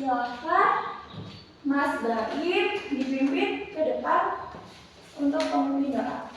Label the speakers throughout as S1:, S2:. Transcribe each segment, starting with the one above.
S1: Silakan Mas Baim dipimpin ke depan untuk memimpin doa.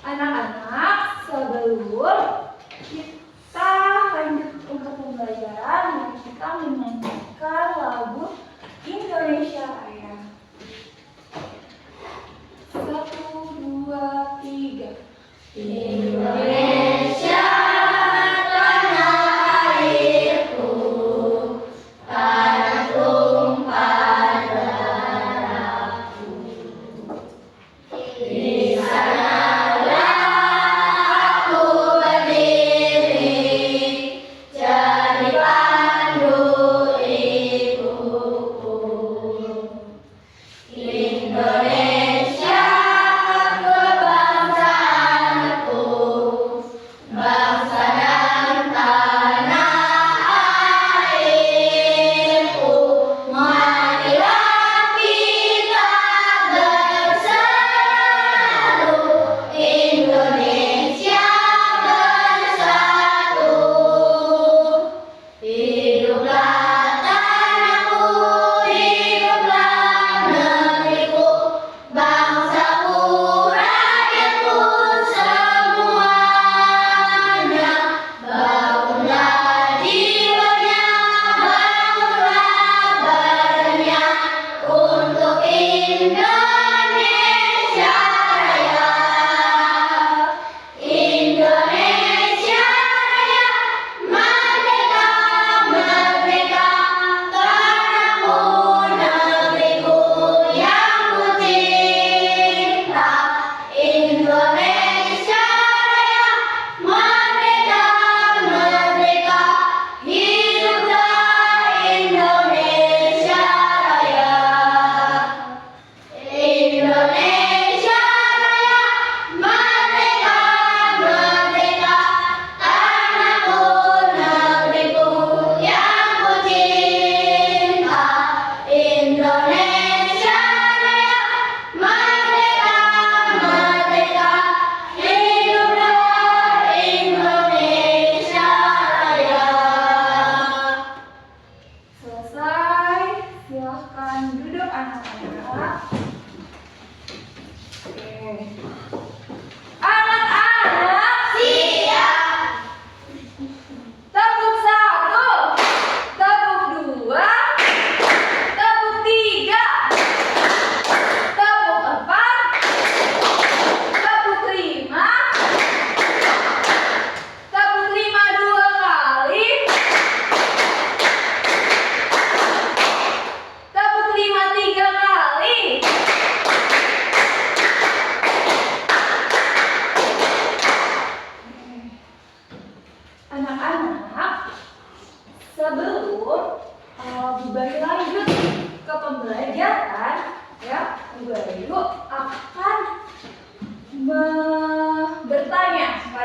S1: Anak-anak, sebelum kita lanjut untuk pembelajaran, mari kita menyanyikan lagu Indonesia Raya. 1, 2, 3. Indonesia tanah airku, tanah tumpah darahku. Di sana Indonesia kebangsaanku.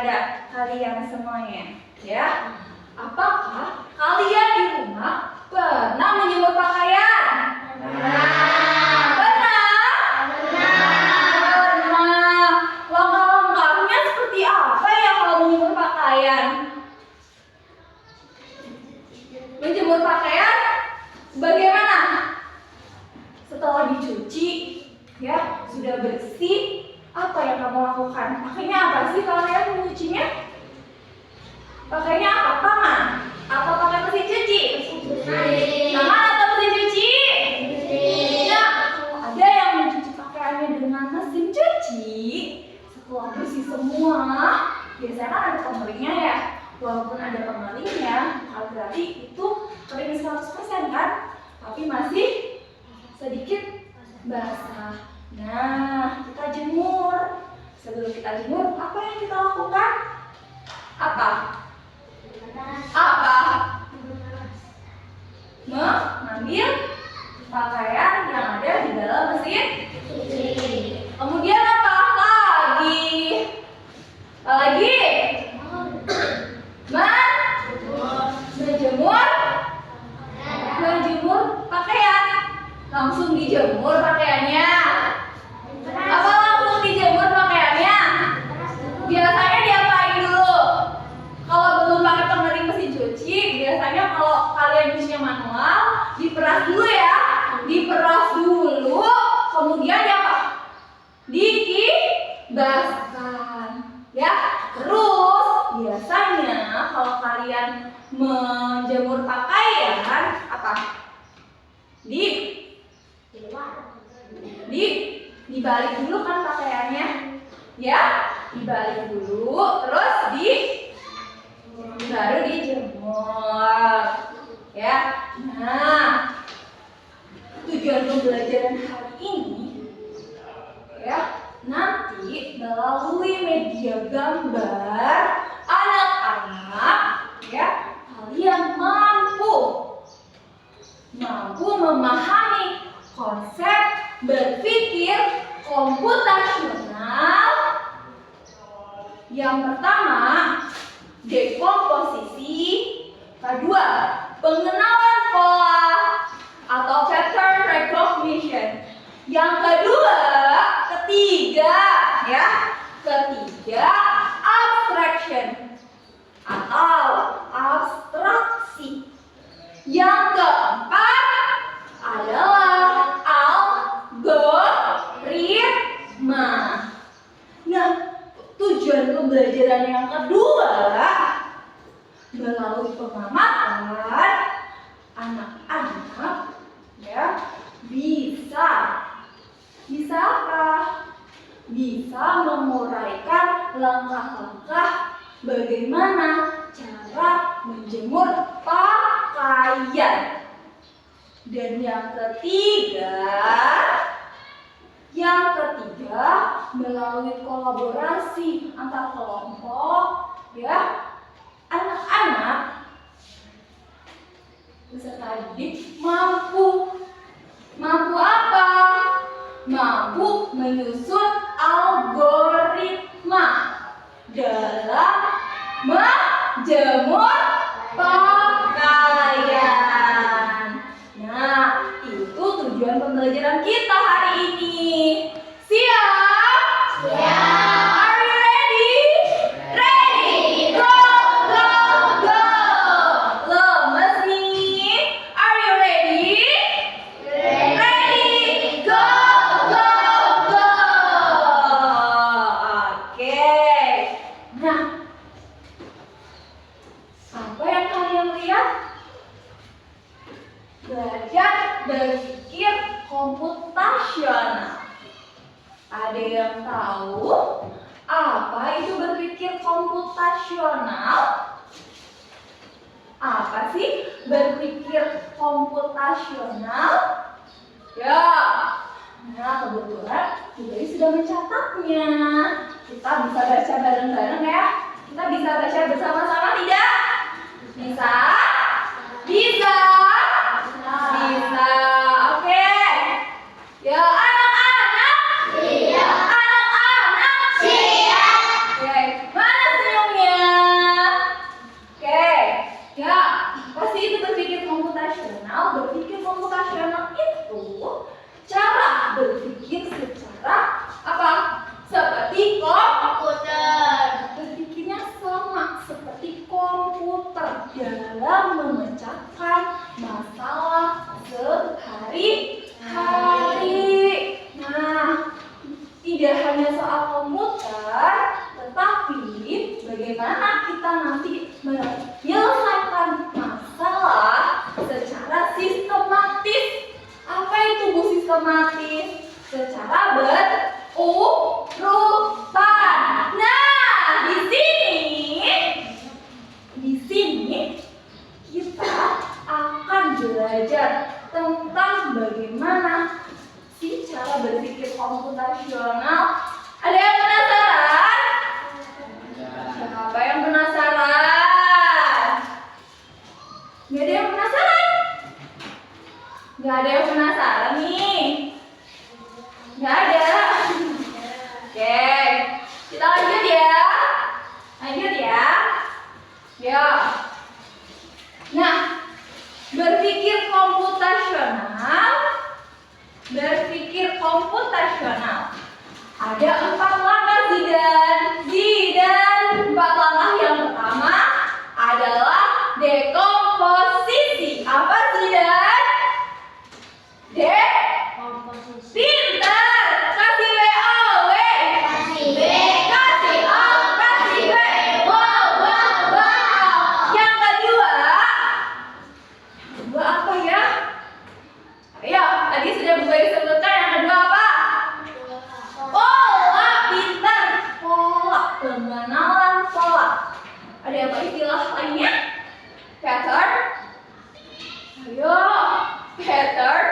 S2: kepada kalian semuanya, ya. Apakah kalian di rumah pernah menjemur pakaian? Pernah. Langkah-langkahnya seperti apa ya kalau menjemur pakaian? Menjemur pakaian bagaimana? Setelah dicuci, ya, sudah bersih, apa yang kamu lakukan? Pakainya apa sih kalian mencucinya? Pakainya apa? Tangan? Atau pakai mesin cuci? Tangan atau mesin cuci? Ya, ada yang mencuci pakaiannya dengan mesin cuci. Setelah bersih semua, biasanya kan ada pengeringnya ya. Walaupun ada pengeringnya, bukan berarti itu kering 100% kan? Tapi masih sedikit basah. Nah, kita jemur. Sebelum kita jemur, apa yang kita lakukan? Apa? Mengambil pakaian yang ada di dalam mesin cuci. Kemudian apa lagi? Apa lagi? Menjemur pakaian. Langsung dijemur pakaiannya. Apa langsung dijemur pakaiannya? Biasanya diapain dulu? Kalau belum pakai pengering mesin cuci, biasanya kalau kalian cucinya manual, diperas dulu ya. Diperas dulu, kemudian apa? Dikibaskan. Ya, terus biasanya kalau kalian menjemur pakaian apa? Dibalik dulu kan pakaiannya, ya, dibalik dulu, terus baru dijemur, ya. Nah, tujuan pembelajaran hari ini, ya, nanti melalui media gambar anak-anak, ya, kalian mampu memahami konsep berpikir komputasional. Yang pertama, dekomposisi. Kedua, pengenalan pola atau pattern recognition. Yang ketiga, abstraction atau abstraksi. Yang keempat adalah algoritma. Nah, tujuan pembelajaran yang kedua, melalui pengamatan, anak-anak, ya, bisa apa? Bisa menguraikan langkah-langkah bagaimana cara menjemur pakaian. Dan yang ketiga, melalui kolaborasi antar kelompok, ya, anak-anak beserta didik mampu apa? Mampu menyusun algoritma dalam menjemur pakaian. Nah, itu tujuan pembelajaran kita hari ini. Siap? Are you ready? Ready? Go, go, go! Lemes nih. Are you ready? Ready? Go, go, go! Oke. Nah, apa yang kalian lihat? Belajar berpikir komputasional. Ada yang tahu apa itu berpikir komputasional? Apa sih berpikir komputasional? Ya, nah kebetulan kita sudah mencatatnya. Kita bisa baca bareng-bareng ya. Kita bisa baca bersama-sama tidak? Bisa? Bisa? Bisa. Oke. Ya, anak-anak. Iya. Anak-anak. Iya. Oke. Mana senyum seperti
S1: komputer.
S2: berpikirnya sama seperti komputer dalam memecahkan masalah sehari-hari. Nah, tidak hanya soal komputer, tetapi bagaimana kita nanti menyelesaikan masalah secara sistematis. Apa itu Bu sistematis? Secara berurutan. Nah, di sini kita akan belajar tentang bagaimana sih cara berpikir komputasional. Ada yang penasaran? Siapa yang penasaran? Nggak ada yang penasaran? Nggak ada yang penasaran nih? Nggak ada? Oke, kita lanjut ya. Lanjut ya. Yuk. Nah, berpikir komputasional. Ada 4 langkah Zidan. 4 langkah yang pertama adalah dekomposisi. Apa Zidan?
S1: Komposisi.
S2: Pintar. Kasih W.
S1: Kasih B.
S2: Kasih O. Kasih W. Wow. Yang kedua apa ya? Ayo, tadi sudah Bu Bayu sebutkan. Yang kedua apa? Pola. Pintar. Pola. Pengenalan pola. Ada apa istilah lainnya? Pattern. Ayo, pattern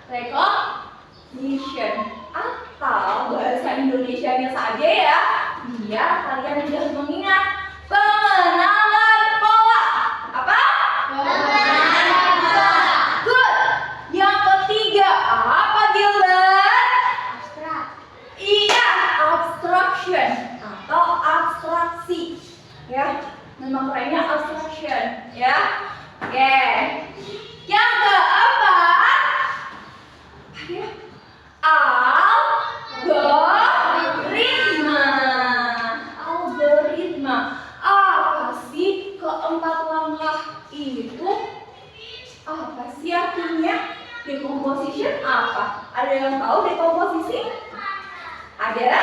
S2: recognition. Atau bahasa Indonesianya saja ya, biar kalian mudah mengingat. Pengenalan pola. Apa?
S1: Pengenalan pola.
S2: Good. Yang ketiga apa Gilbert?
S1: Abstrak.
S2: Iya, abstraction atau abstraksi. Ya, nama kerennya abstraction. Ya, oke. Yang keempat, ya, algoritma. Apa sih keempat langkah itu? Apa sih artinya? Decomposition apa? Ada yang tahu decomposisi? Ada?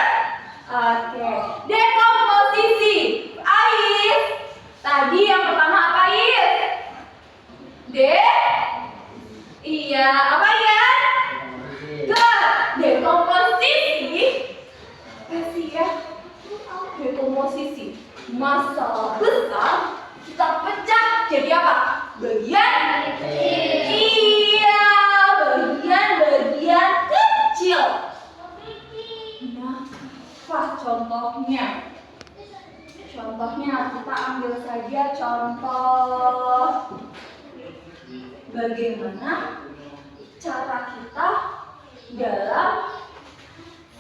S2: Oke. Decomposisi. Ais. Tadi yang pertama apa Ais? Iya, apa ya? Dekomposisi. Kasih ya. Dekomposisi. Masalah besar kita pecah jadi apa? Bagian iya, bagian-bagian kecil. Nah, apa contohnya? Contohnya kita ambil saja contoh bagaimana cara kita dalam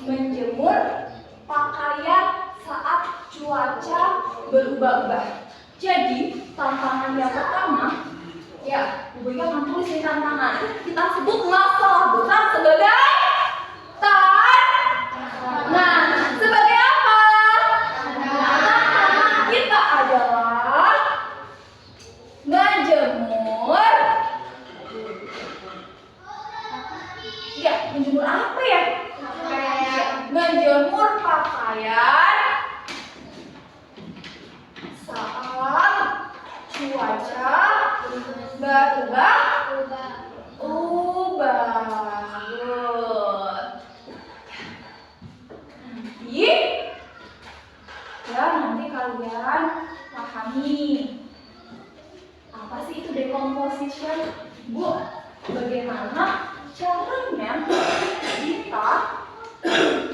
S2: menjemur pakaian saat cuaca berubah-ubah. Jadi tantangan yang pertama, ya, Bu Boyka akan tulis ini tantangan. Kita sebut masalah besar sebagai tantangan. Sebagai apa? Tantangan kita adalah menjemur. Ya, menjemur apa ya? Menjemur pakaian saat cuaca berubah. Nanti kalian pahami apa sih itu decomposition, Bu? Bagaimana caranya kita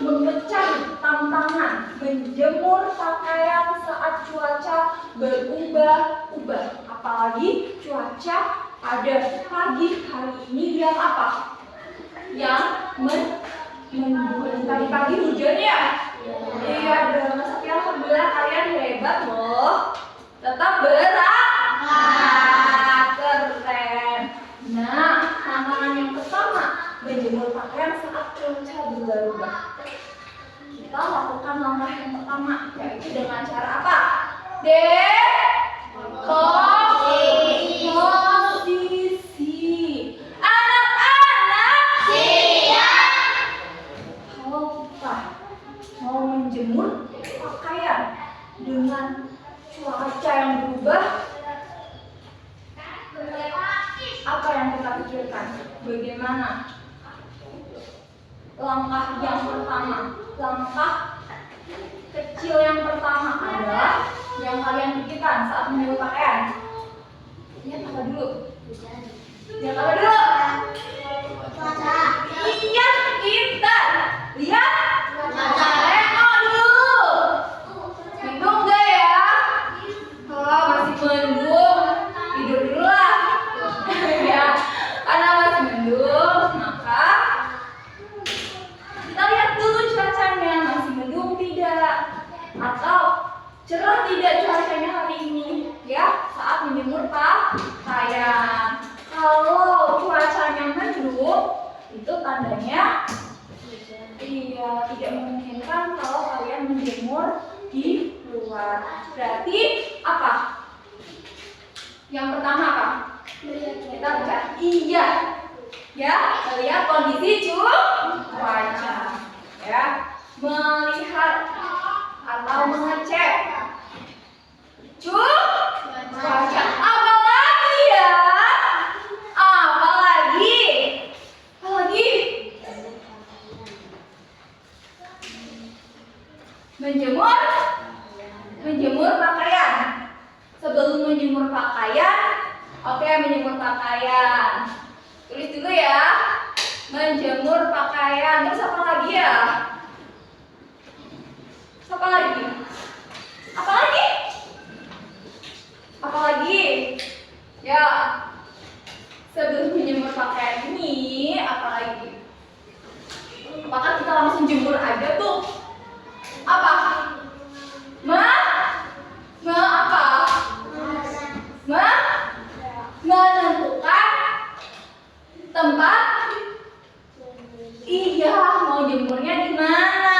S2: memecah tantangan menjemur pakaian saat cuaca berubah-ubah, apalagi cuaca pada pagi hari ini yang apa? Yang tadi pagi hujan ya? Iya, dalam setiap sebelah kalian hebat loh. Tetap keren. Nah, tantangan yang pertama menjemur pakaian saat cuaca berubah-ubah. Kita lakukan langkah pertama, yaitu dengan cara apa? Posisi. Anak-anak,
S1: Siap.
S2: kalau kita mau menjemur pakaian dengan cuaca yang berubah, apa yang kita pikirkan? Bagaimana? Langkah yang pertama, langkah kecil yang pertama adalah yang kalian pikirkan saat menjemur pakaian. Lihat apa dulu? Lihat apa dulu?
S1: Cuaca.
S2: Iya, kita lihat.
S1: Cuaca.
S2: Tengok dulu. Mendung gak ya? Kalau masih mendung, tidur dulu lah. Ya, karena masih mendung, maka kita lihat dulu cuacanya masih mendung tidak, atau cerah tidak cuacanya hari ini. Ya, saat menjemur pakaian. Kalau cuacanya mendung, itu tandanya tidak memungkinkan kalau kalian menjemur di luar. Berarti apa? Yang pertama apa? Kita baca iya. Ya, kita lihat kondisi cuaca. Ya, melihat atau mengecek cuaca. Apa lagi ya? Apa lagi? Apa lagi? Menjemur pakaian. Sebelum menjemur pakaian, oke, menjemur pakaian. Tulis dulu ya. Menjemur pakaian. Terus apa lagi ya? Apa lagi? Apa lagi? Apa lagi? Ya. Sebelum menjemur pakaian ini, apa lagi? Apakah kita langsung jemur aja tuh? Apa? Menentukan tempat. Iya, mau jemurnya di mana?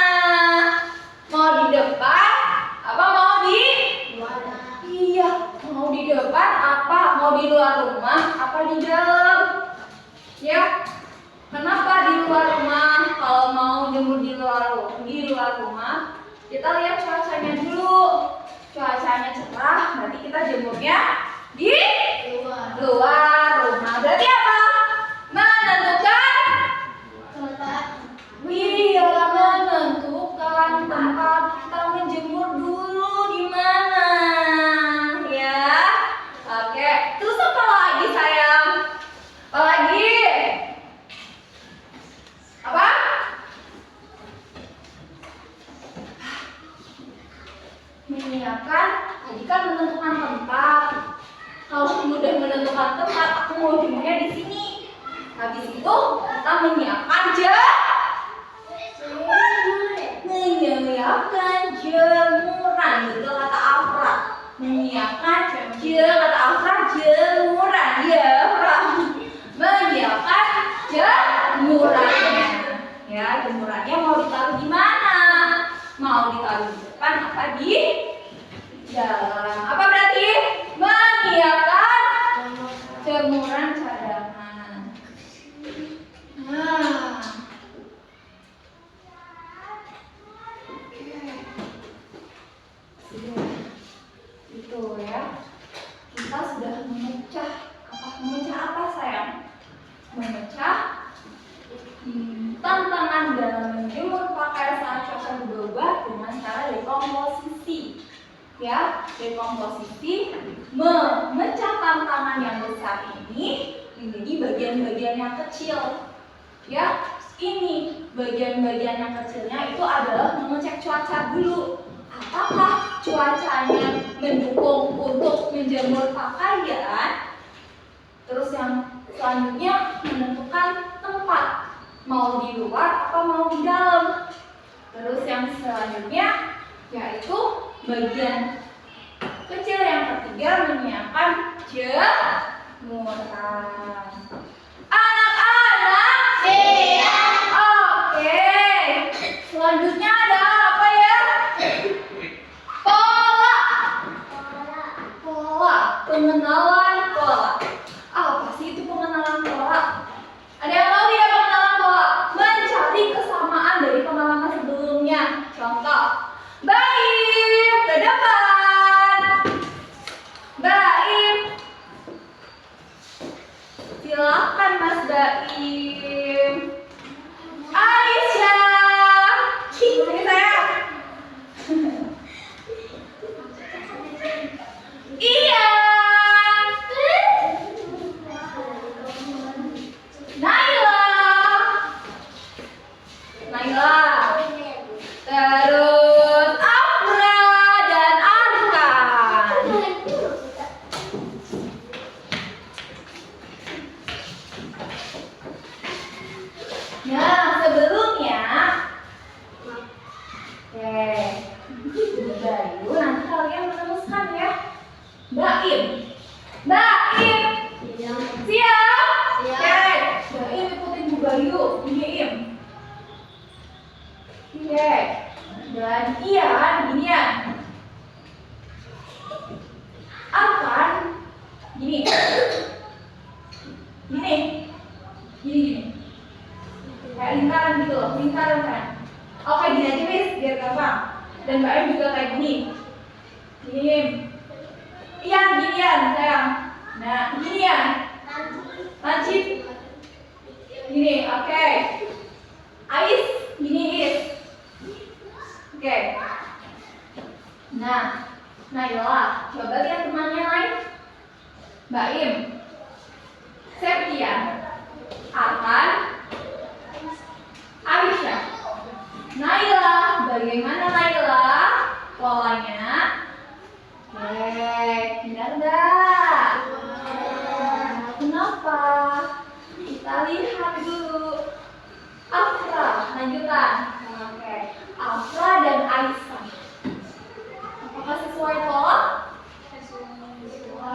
S2: Mau di depan? Apa mau di? Iya, mau di depan apa? Mau di luar rumah? Apa di dalam? Ya, kenapa di luar rumah? Kalau mau jemur di luar rumah, kita lihat cuacanya dulu. Cuacanya cerah, berarti kita jemurnya di luar rumah. Berarti apa? Menentukan tempat. Iya, menentukan tempat kita menjemur dulu di mana. Ya, oke. Terus apa lagi sayang? Apa lagi? Apa? Menyiapkan, tadi kan menentukan tempat. Kalau sudah menentukan tempat, aku mau jemurnya di sini. Habis itu kita menyiapkan jemuran. Betul kata Afra. Menyiapkan kata Afra jemuran. Ya, menyiapkan jemurannya. Ya, jemurannya mau ditaruh di mana? Mau ditaruh di depan apa di dalam? Apa berarti? Menyiapkan jemuran cadangan. Nah, sudah itu ya. Kita sudah memecah apa sayang? Memecah tantangan dalam menjemur pakaian saat cuaca berubah dengan cara dekomposisi. Ya, dekomposisi memecah tantangan yang besar ini menjadi bagian-bagian yang kecil. Ya, ini bagian-bagian yang kecilnya itu adalah mengecek cuaca dulu. Apakah cuacanya mendukung untuk menjemur pakaian? Terus yang selanjutnya menentukan tempat, mau di luar atau mau di dalam. Terus yang selanjutnya yaitu bagian kecil yang ketiga menyiapkan jemuran. Anak-anak,
S1: Siap.
S2: oke. Selanjutnya ada apa ya? kayak gini. Gini. Iya, ginian sayang. Nah, ginian. Lancip. Gini, oke. Ais, gini is. Oke. Nah, Naila, coba lihat temannya lain. Mbak Im, Septian, Arman, Aisyah. Naila, bagaimana Naila? Polanya? Benar enggak? Kenapa? Kita lihat dulu. Afra, lanjutan. Oke. Afra dan Aisyah. Apakah sesuai pola?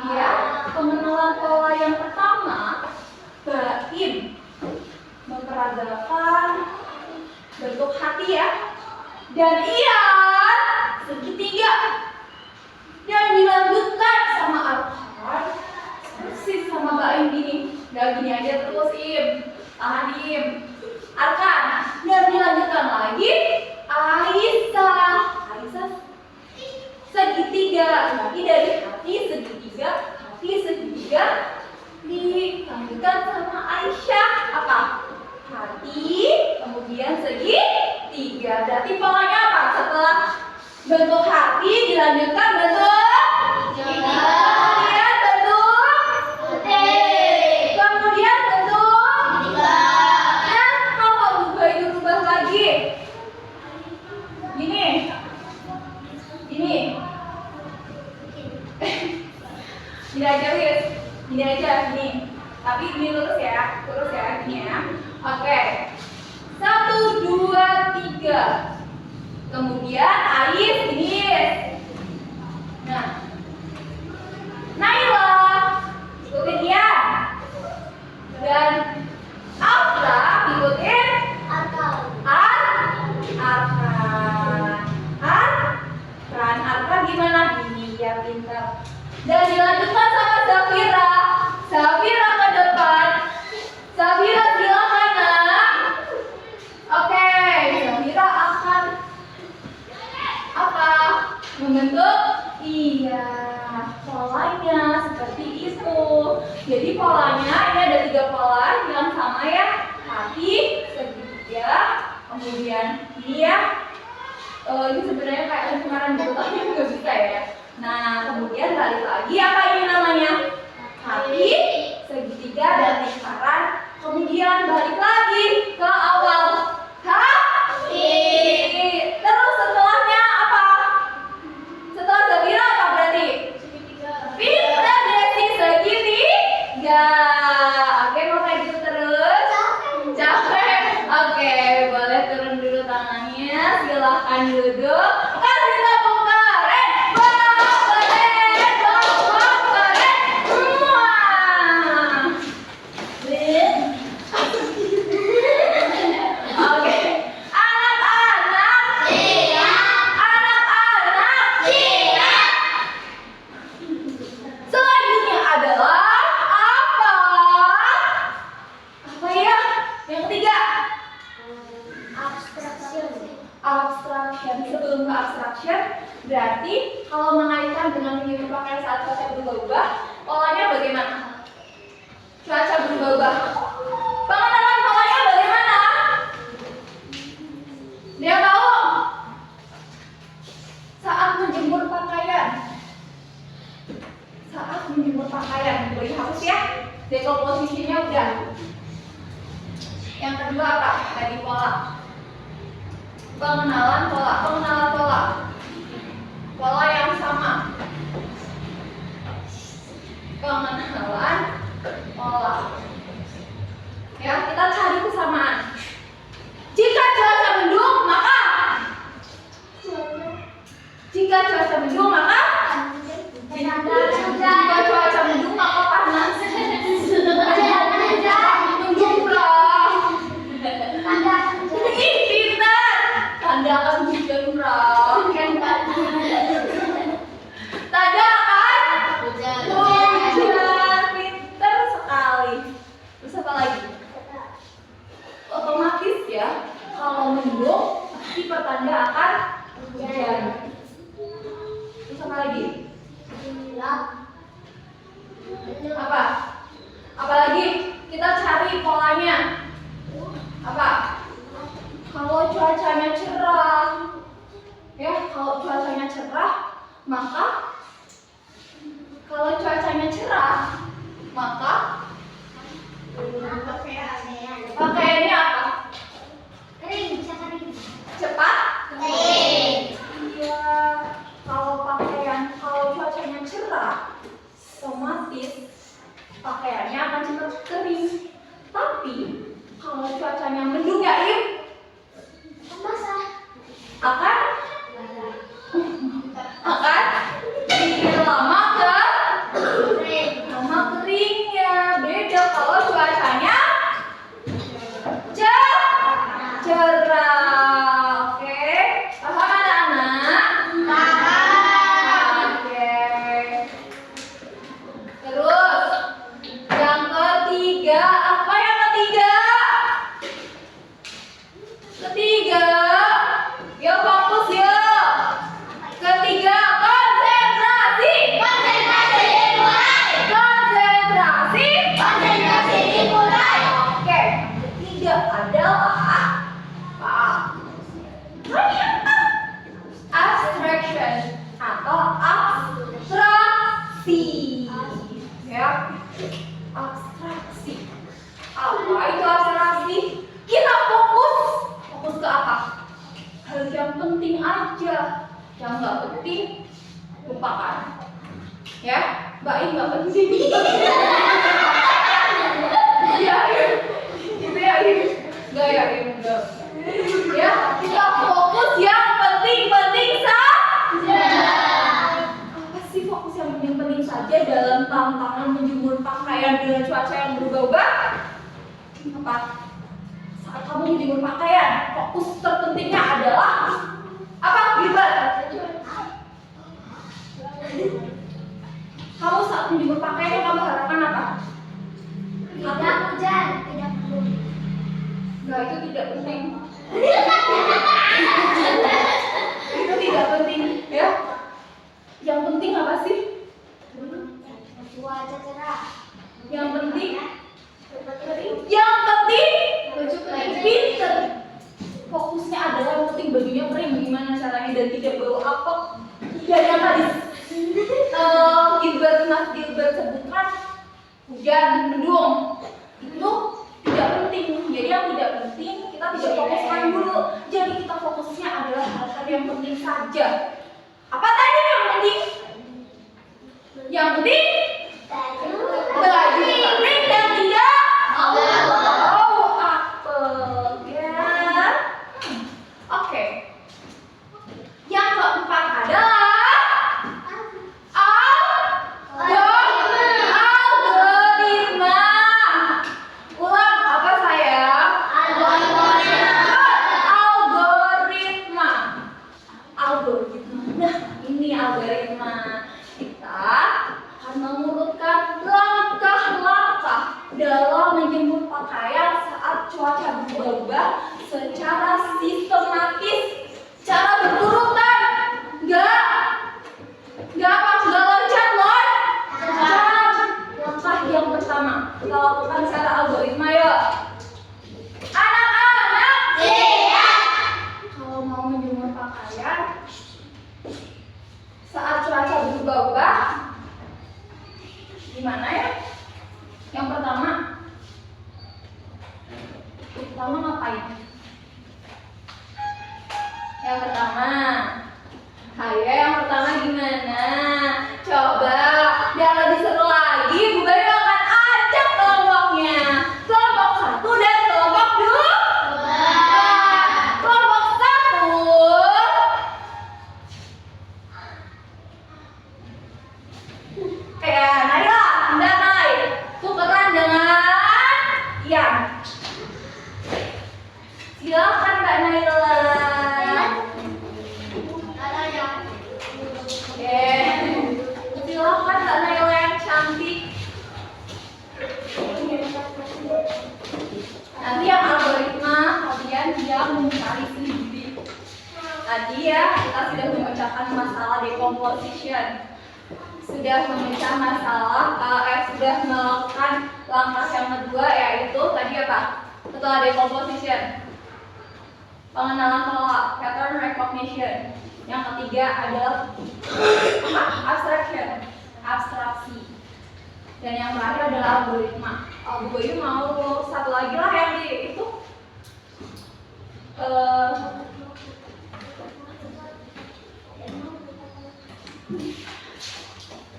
S2: Ya, pengenalan pola yang pertama, Baim memperagakan bentuk hati ya, dan Ian segitiga, dan dilanjutkan sama Arfan persis sama Baim gini. Gak gini aja terus Im, tahan Im. Arkan, dan dilanjutkan lagi Aisyah segitiga, lagi dari hati segitiga dilanjutkan sama Aisyah apa? Hati, kemudian segitiga. Berarti polanya apa? Setelah bentuk hati dilanjutkan bentuk segitiga. Kemudian bentuk putih. Kemudian bentuk segitiga. Dan kalau berubah itu berubah lagi. Gini. Gini aja Wis, gini aja, gini. Tapi ini lurus ya, gini ya. Oke, 1, 2, 3. Kemudian Ais, gini. Nah, Naila, ikutin dia. Dan Afra, ikutin Arkan. Arkan gimana? Gini ya, pintar. Dan dilanjutkan sama Zafira. Zafira ke depan. Zafira silakan nak. Oke, Zafira akan apa? Membentuk iya polanya seperti itu. Jadi polanya ini ada 3 pola yang sama ya. Hati segitiga. Kemudian ini ya. Ini sebenarnya kayak lingkaran gitu tapi nggak bisa ya. Nah, kemudian balik lagi apa ini namanya? Hati, segitiga dan lingkaran. Kemudian balik lagi ke awal. Hati. Terus setelahnya apa? Setelah Zafira apa berarti? Segitiga. Pintar Desi, segitiga. Oke, mau kayak gitu terus? Capek. Oke, boleh turun dulu tangannya. Silahkan duduk. Kasih tepuk keren. Sebelum ke abstraction, berarti kalau mengaitkan dengan menyusun pakaian saat cuaca berubah-ubah, polanya bagaimana? Cuaca berubah-ubah. Pengenalan polanya bagaimana? Dia tahu? Saat menjemur pakaian. Boleh dihapus ya? Dekomposisinya udah. Yang kedua apa? Tadi pola. Pengenalan pola. Pola yang sama. Pengenalan pola. Ya, kita cari kesamaan. Jika cuaca mendung, maka jika cuaca mendung, maka panas. Mendung pula. Ih, pintar. Tanda akan hujan pula. Tanda akan hujan. Pintar sekali. Terus apa lagi? Otomatis ya, kalau mendung pasti pertanda akan hujan. cerah, maka kalau cuacanya cerah, maka pakaiannya apa?
S1: Kering, bisa kering.
S2: Cepat?
S1: Kering.
S2: Iya. Kalau cuacanya cerah, otomatis pakaiannya akan cepat kering. Tapi kalau cuacanya mendung ya, Im,
S1: Basah.
S2: akan bikin lama keringnya. Beda kalau cuacanya cerah. Oke, paham anak-anak? Oke. Terus yang ketiga, apa yang ketiga? Yuk fokus yuk. Ketiga, konsentrasi.
S1: Konsentrasi dimulai.
S2: Oke, yang ketiga adalah apa? Abstraction atau abstraksi. Ya, abstraksi. Apa itu abstraksi? Kita fokus ke apa? Hal yang penting aja, yang nggak penting lupakan. Ya, Mbak Im nggak penting. Ya, gitu ya, Im. Nggak ya, Im. Nggak. Ya, kita fokus yang penting-penting saja. Apa sih fokus yang penting-penting saja dalam tantangan menjemur pakaian dengan cuaca yang berubah-ubah? Apa? Saat kamu menjemur pakaian, fokus terpentingnya adalah apa? Gilbert? Kamu saat menjemur pakaian, kamu harapkan apa?
S1: Tidak hujan, tidak perlu.
S2: Enggak, itu tidak penting. Itu tidak penting, ya. Yang penting apa sih?
S1: Cuaca cerah.
S2: Yang penting pinter. Fokusnya adalah yang penting bajunya kering, gimana caranya dan tidak bau apek. Dan yang tadi Mas Gilbert sebutkan hujan, mendung, itu tidak penting. Jadi yang tidak penting kita tidak fokuskan dulu. Jadi kita fokusnya adalah hal-hal yang penting saja. Apa tadi yang penting? Yang penting baju kering dan tidak bau apek, ya. Oke. Yang keempat adalah algoritma. Ulang, apa sayang? Algoritma. Nah, ini algoritma. Kita akan mengurutkan langkah-langkah dalam menjemur pakaian saat cuaca berubah secara sistematis, cara berurutan. Enggak loncat. Langkah yang pertama kita lakukan secara algoritma, yuk. Anak-anak,
S1: Siap.
S2: kalau mau menjemur pakaian saat cuaca berubah-ubah, gimana ya? Yang pertama ngapain? Yang pertama gimana? Coba, biar lebih seru lagi, Bu Bayu akan ajak kelompoknya. Kelompok 1 dan kelompok 2. Kelompok 1. Ya, Naila, Nai, tukeran dengan Ian. Silakan Mbak Naila. Oke, silakan Mbak Naila yang cantik. Nanti yang algoritma kalian yang mencari sendiri. Tadi ya kita sudah memecahkan masalah decomposition. Sudah memecah masalah, sudah melakukan langkah yang kedua, yaitu tadi apa? Setelah decomposition, pengenalan pola, pattern recognition. Yang ketiga adalah abstraksi. Dan yang terakhir adalah algoritma. Algoritma mau satu lagi lah yang di itu.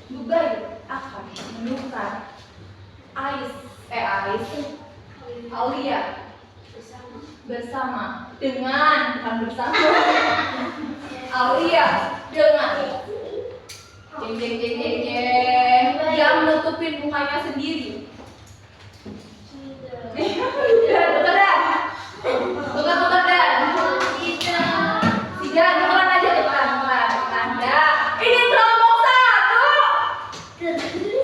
S2: Dubai akan menukar Aulia bersama dengan bukan bersama Aulia dengan yang nutupin mukanya sendiri. Tukar dan tiga tukeran aja tukeran. Ini kelompok satu.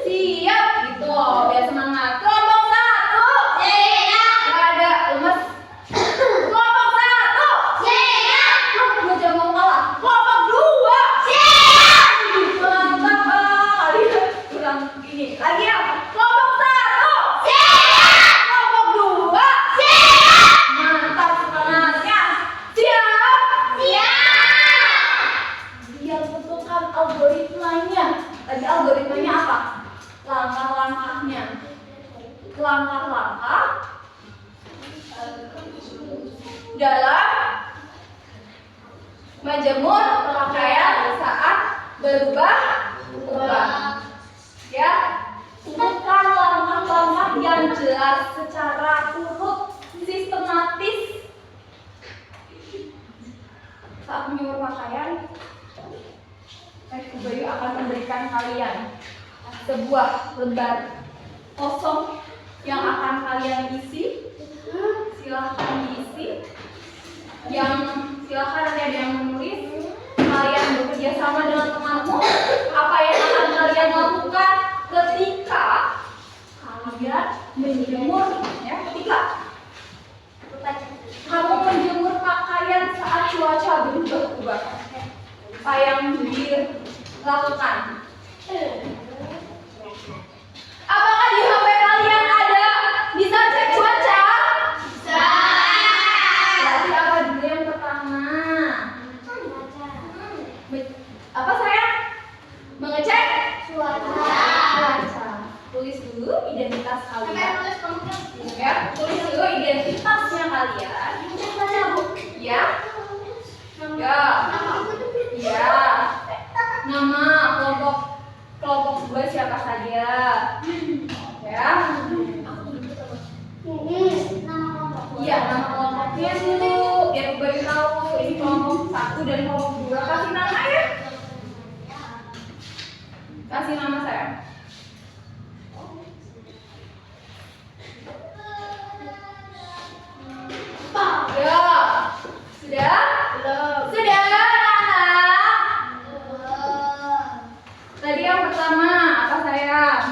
S2: Siap gitu, biar semangat. Kelompok satu.
S1: Siap.
S2: Gak ada lemes. Kelompok satu.
S1: Siap.
S2: Lu jangan mau kalah. Kelompok dua.
S1: Siap.
S2: Mantap kali. Kurang ini lagi ya. Kelompok satu.
S1: Siap.
S2: Kelompok dua.
S1: Siap.
S2: Mantap semangatnya. Siap.
S1: Siap.
S2: Yang tentukan algoritmanya. Tadi algoritmanya apa? Langkah-langkahnya. Langkah-langkah dalam menjemur pakaian saat berubah-ubah. Ya, bukan langkah-langkah yang jelas secara urut sistematis. Saat menjemur pakaian, Bayu akan memberikan kalian sebuah lembar kosong yang akan kalian isi. Silahkan diisi. Silahkan nanti ada yang menulis. Kalian bekerja sama dengan temanmu. Apa yang akan kalian lakukan ketika kalian menjemur? Ya, ketika kamu menjemur pakaian saat cuaca berubah-ubah. Apa yang dilakukan? Apakah di HP kalian ada bisa cek cuaca?
S1: Bisa.
S2: Berarti apa dulu yang pertama? Apa sayang? Mengecek cuaca. Tulis dulu identitas kalian. Ya, tulis dulu identitasnya kalian. Ya. Ya. Ya. Nama kelompok gue siapa saja. Ya. Iya, nama kelompoknya dulu. Biar gue tahu ini kelompok satu dan kelompok dua. Kasih nama ya. Kasih nama saya. Ya. Sudah? Belum. Sudah, anak-anak. Tadi yang pertama apa sayang?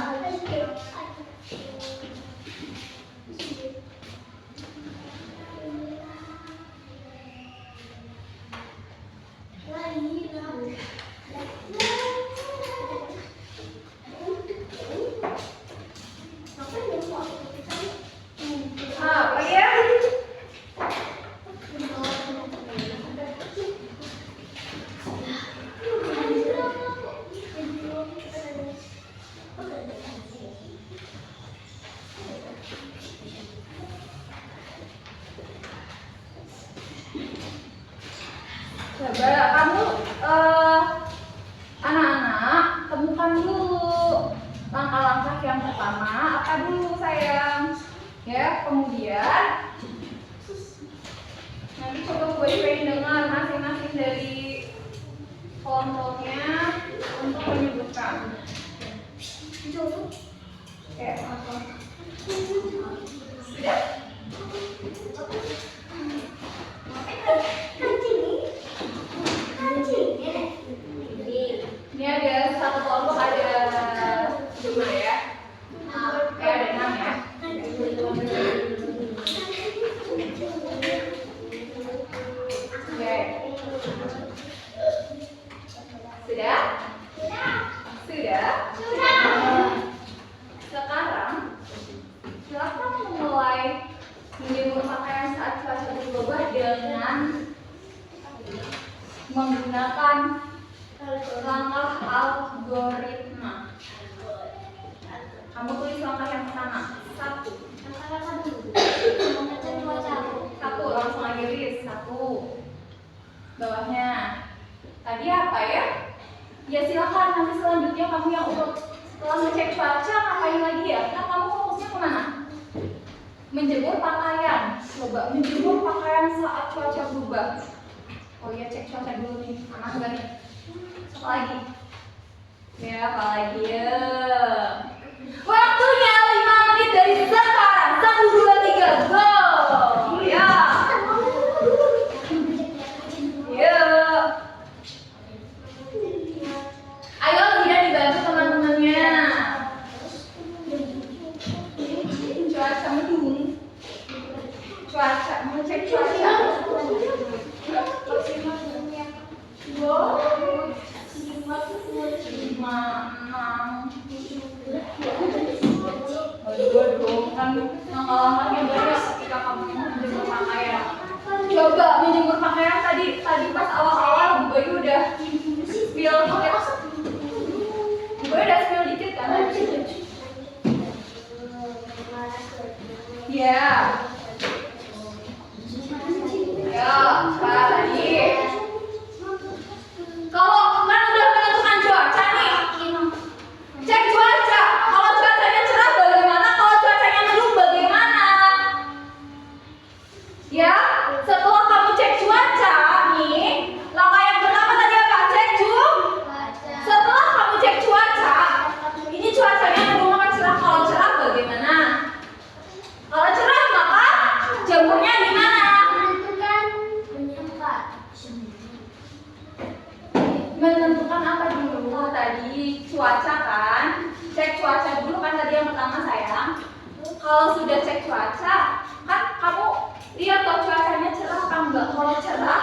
S2: Apa ya? Coba kamu anak-anak temukan dulu langkah-langkah yang pertama apa dulu sayang, ya. Kemudian nanti coba gue pengen dengar masing-masing dari kelompoknya untuk menyebutkan. Oke, sudah. Ini ada satu kelompok ada 5 ya. Ada 6 ya. Oke. Sudah? Sudah? Sekarang silakan memulai menjemur pakaian saat cuaca berubah dengan menggunakan langkah algoritma. Kamu tulis langkah yang pertama. Satu, langsung aja list. Satu. Bawahnya. Tadi apa ya? Ya silakan, nanti selanjutnya kamu yang urut. Setelah ngecek cuaca, ngapain lagi ya? Kan kamu fokusnya kemana? Menjemur pakaian. Coba menjemur pakaian saat cuaca berubah. Oh iya, cek cuaca dulu nih. Aman nggak nih? Apa lagi? Ya, apa lagi ya? Waktunya 5 menit dari sekarang. 1, 2, 3, go! Ya. Ya. Ayo tidak dibantu teman-temannya. Cuaca mendung. Cuaca, ngecek cuaca. Wow. 5, 6. Aduh, kan langkah-langkahnya banyak ketika kamu menjemur pakaian. Coba menjemur pakaian tadi pas awal-awal gue udah spill dikit. Gue udah spill dikit kan? Ya. Ya, apa lagi? Kalau kan udah menentukan cuaca nih, cek cuaca. Kalau cuacanya cerah bagaimana? Kalau cuacanya mendung bagaimana? Ya, setelah kamu cek cuaca nih, langkah yang pertama tadi apa? Cek Setelah kamu cek cuaca, ini cuacanya mendung apa cerah? Kalau cerah bagaimana? Kalau cerah maka jemurnya di mana? Menentukan apa dulu tadi? Cuaca kan? Cek cuaca dulu kan tadi yang pertama sayang. Kalau sudah cek cuaca, kan kamu lihat kalau cuacanya cerah apa enggak? Kalau cerah,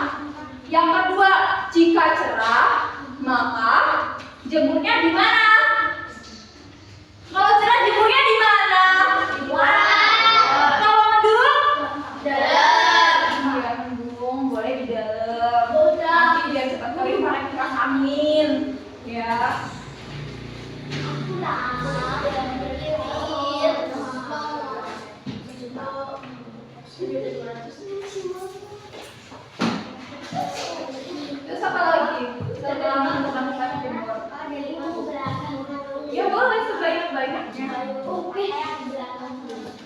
S2: yang kedua jika cerah, maka jemurnya di mana? Kalau cerah jemurnya di mana? Kalau mendung? Iya mendung, boleh di dalam. Nanti biar cepat kering pakai kipas angin. Ya. Terus apa lagi? Setelah menentukan tempat jemur. Ya boleh sebanyak-banyaknya.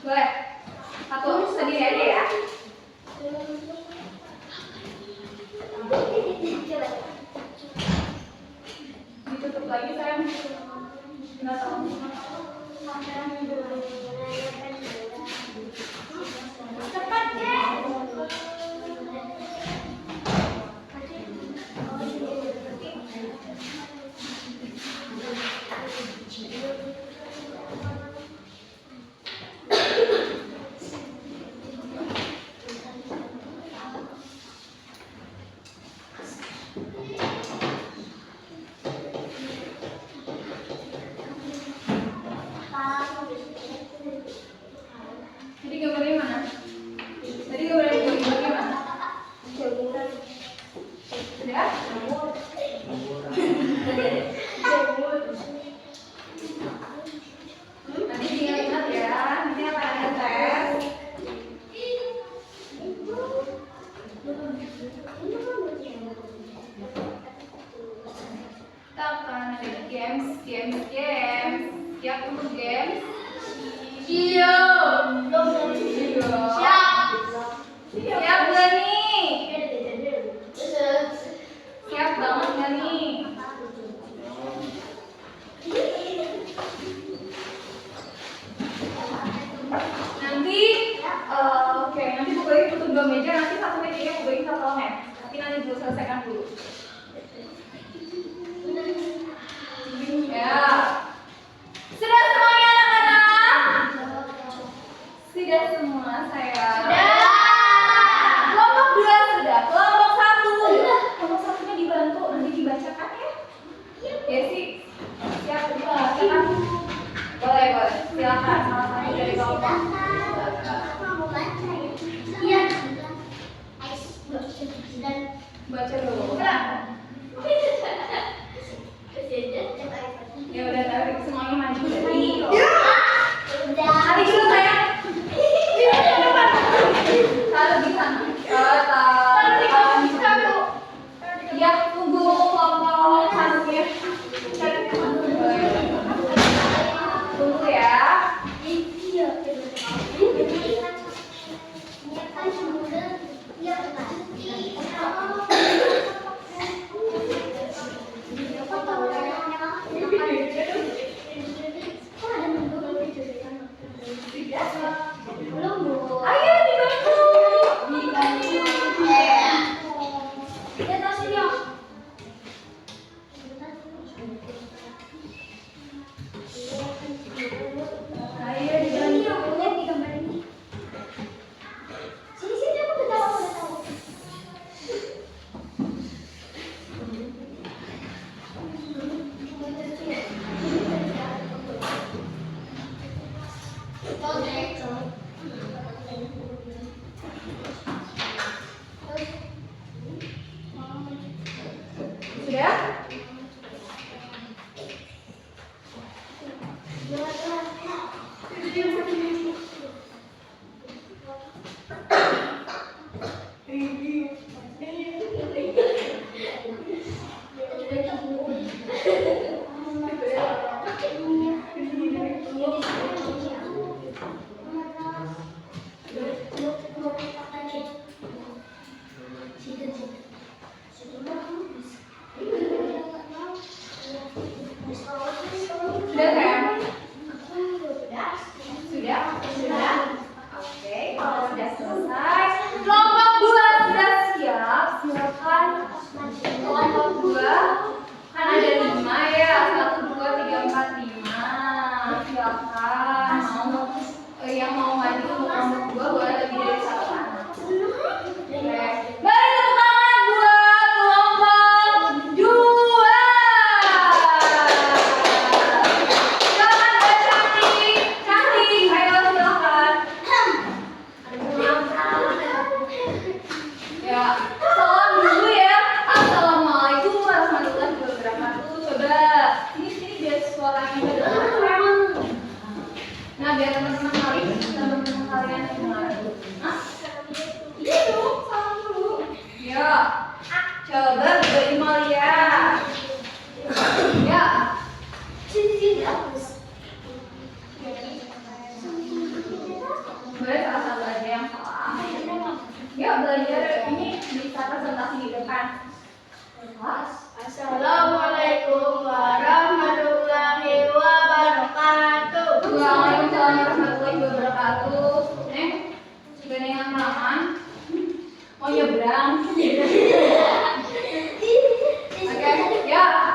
S2: Boleh. Satu sendiri aja ya. Ditutup lagi sayang. Nggak tahu. Cepat deh. Jadi gambarnya mana? Tadi gambarnya bagaimana? Sudah? Nanti tinggal ingat ya, nanti akan ada tes. Kita akan ada games. Siap untuk games? Siap gak nih? Siap banget gak nih? Nanti nanti Bu Bayi tutup 2 meja, nanti 1 mejanya Bu Bayi satu lem. Tapi nanti dulu selesaikan dulu. Ya. Sudah semuanya anak-anak? Sudah semua saya. Sudah. Kelompok Ayo dibantu.
S1: Lihat di gambar ini. Sini aku udah tahu.
S2: Sudah? Sudah kan? Sudah? Sudah? Oke, kalau sudah selesai, kelompok 2 sudah siap. Silakan kelompok 2. Kan ada 5 ya. 1, 2, 3, 4, 5. Silakan yang mau maju untuk kelompok 2 boleh lebih dari 1 anak. Oke. Beri tepuk tangan buat kelompok 2. Silakan Mbak cantik. Ayo silakan. Ya, salam dulu ya. Assalamualaikum warahmatullahi wabarakatuh. Coba sini biar suaranya kedengaran. Nah, biar teman-teman kalian dengar. Hah? Iya dong, salam dulu. Ya. Coba beri Malia. Ya.
S1: Sini hapus.
S2: Boleh salah satu aja yang salah. Ya, belajar ini bisa presentasi di depan kelas.
S1: Assalamualaikum warahmatullahi wabarakatuh.
S2: Waalaikumsalam warahmatullahi wabarakatuh. Berenang tangan. Mau nyebrang. Oke, ya.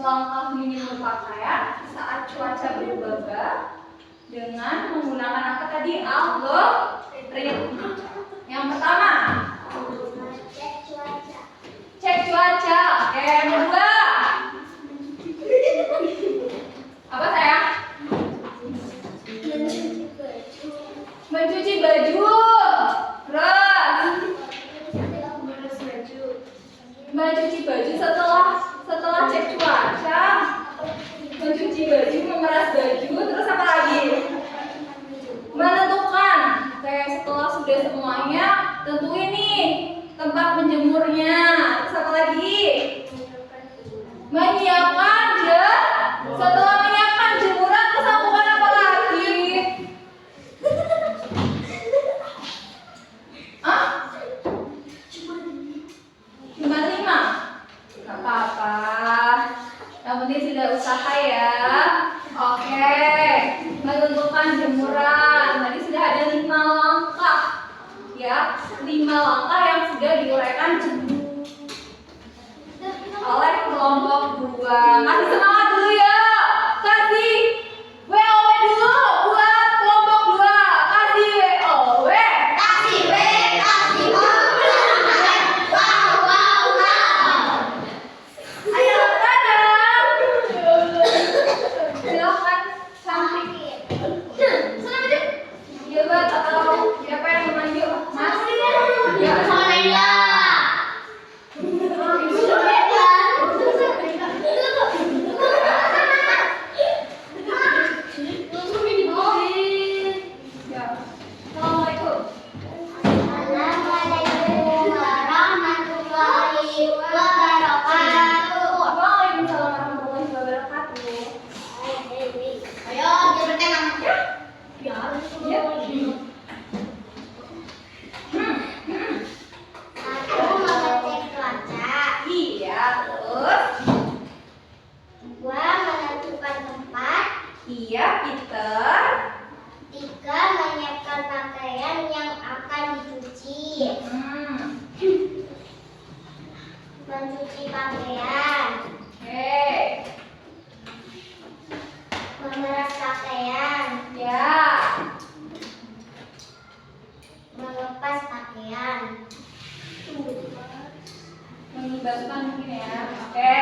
S2: Langkah minimum pakaian saat cuaca berubah dengan menggunakan apa tadi? Algoritma. Yang pertama, cek cuaca. Oke, yang kedua, apa sayang? Mencuci baju. Terus mencuci baju setelah cek cuaca, mencuci baju, memeras baju, terus apa lagi? Menentukan. Oke, setelah sudah semuanya, tentuin nih tempat menjemurnya. Terus apa lagi? Menyiapkan setelah menyiapkan jemuran, terus lakukan apa lagi? Hah? Cuma 5? Gak apa-apa. Yang penting sudah usaha ya. Oke. Menentukan jemuran. Tadi sudah ada 5 langkah. Ya, 5 langkah yang sudah diuraikan oleh kelompok 2. Kasih semangat dulu ya. Kasih WOW dulu buat kelompok 2. Kasih WOW. Ayo dadah. Silakan cantik. Sana aja. Iya buat atau siapa yang mau maju? Mas. Ya,
S1: mencuci pakaian.
S2: Oke.
S1: Memeras pakaian.
S2: Ya.
S1: Melepas pakaian.
S2: Membasuhkan mungkin ya. Oke.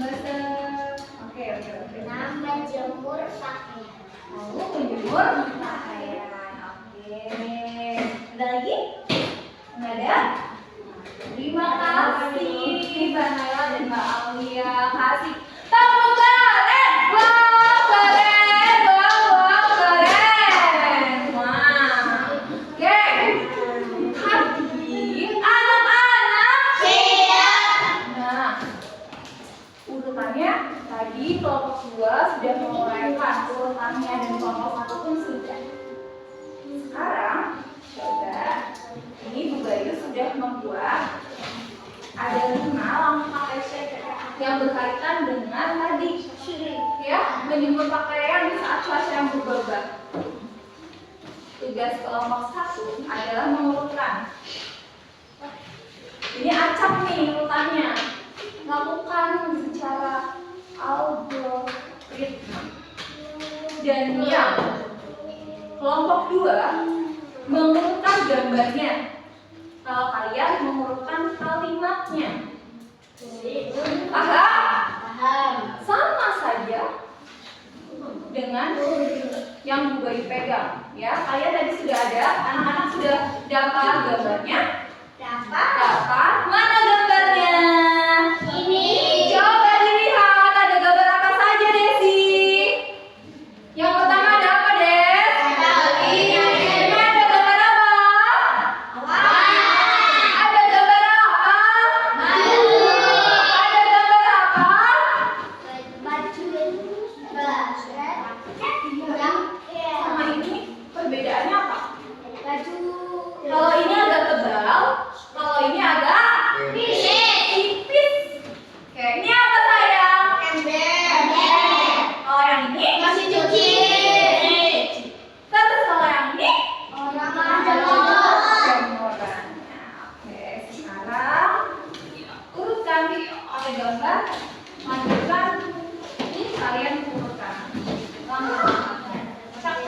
S2: Basuh. Oke.
S1: Menjemur pakaian.
S2: Lalu menjemur pakaian. Oke. Ada lagi? Nggak ada? Terima kasih Mbak Nayla dan Mbak Aulia. Kasih tepuk tangan. Wow, keren. Wow, keren. Wah. Oke. Hadir anak-anak.
S1: Siap.
S2: Nah, urutannya tadi kelompok 2 sudah menguraikan urutannya dan kelompok 1 pun sudah. Sekarang coba ini Bu Bayu sudah membuat ada 5 langkah yang berkaitan dengan tadi ya, menjemur pakaian di saat cuaca yang berubah. Tugas kelompok 1 adalah mengurutkan. Ini acak nih urutannya. Lakukan secara algoritma. Dan yang kelompok 2 mengurutkan gambarnya. Kalau kalian mengurutkan kalimatnya. Paham?
S1: Paham.
S2: Sama saja dengan yang Bu Bayu pegang. Ya, kalian tadi sudah ada, anak-anak sudah dapat gambarnya. Dapat. Mana gambarnya?
S1: Ini.
S2: Coba dilihat, ada gambar apa saja, Desi? Yang pertama ada apa, Des? Ini ada gambar apa? Ada gambar apa? Ada gambar apa? Sama ini perbedaannya apa? Kalau ini agak tebal, kalau ini agak tipis. Oke, ini apa sayang? Kalau yang ini terus kalau yang ini jemurannya. Oke, sekarang urutkan pakai gambar, lanjutkan. Ini kalian urutkan. Langkah-langkahnya. Cak.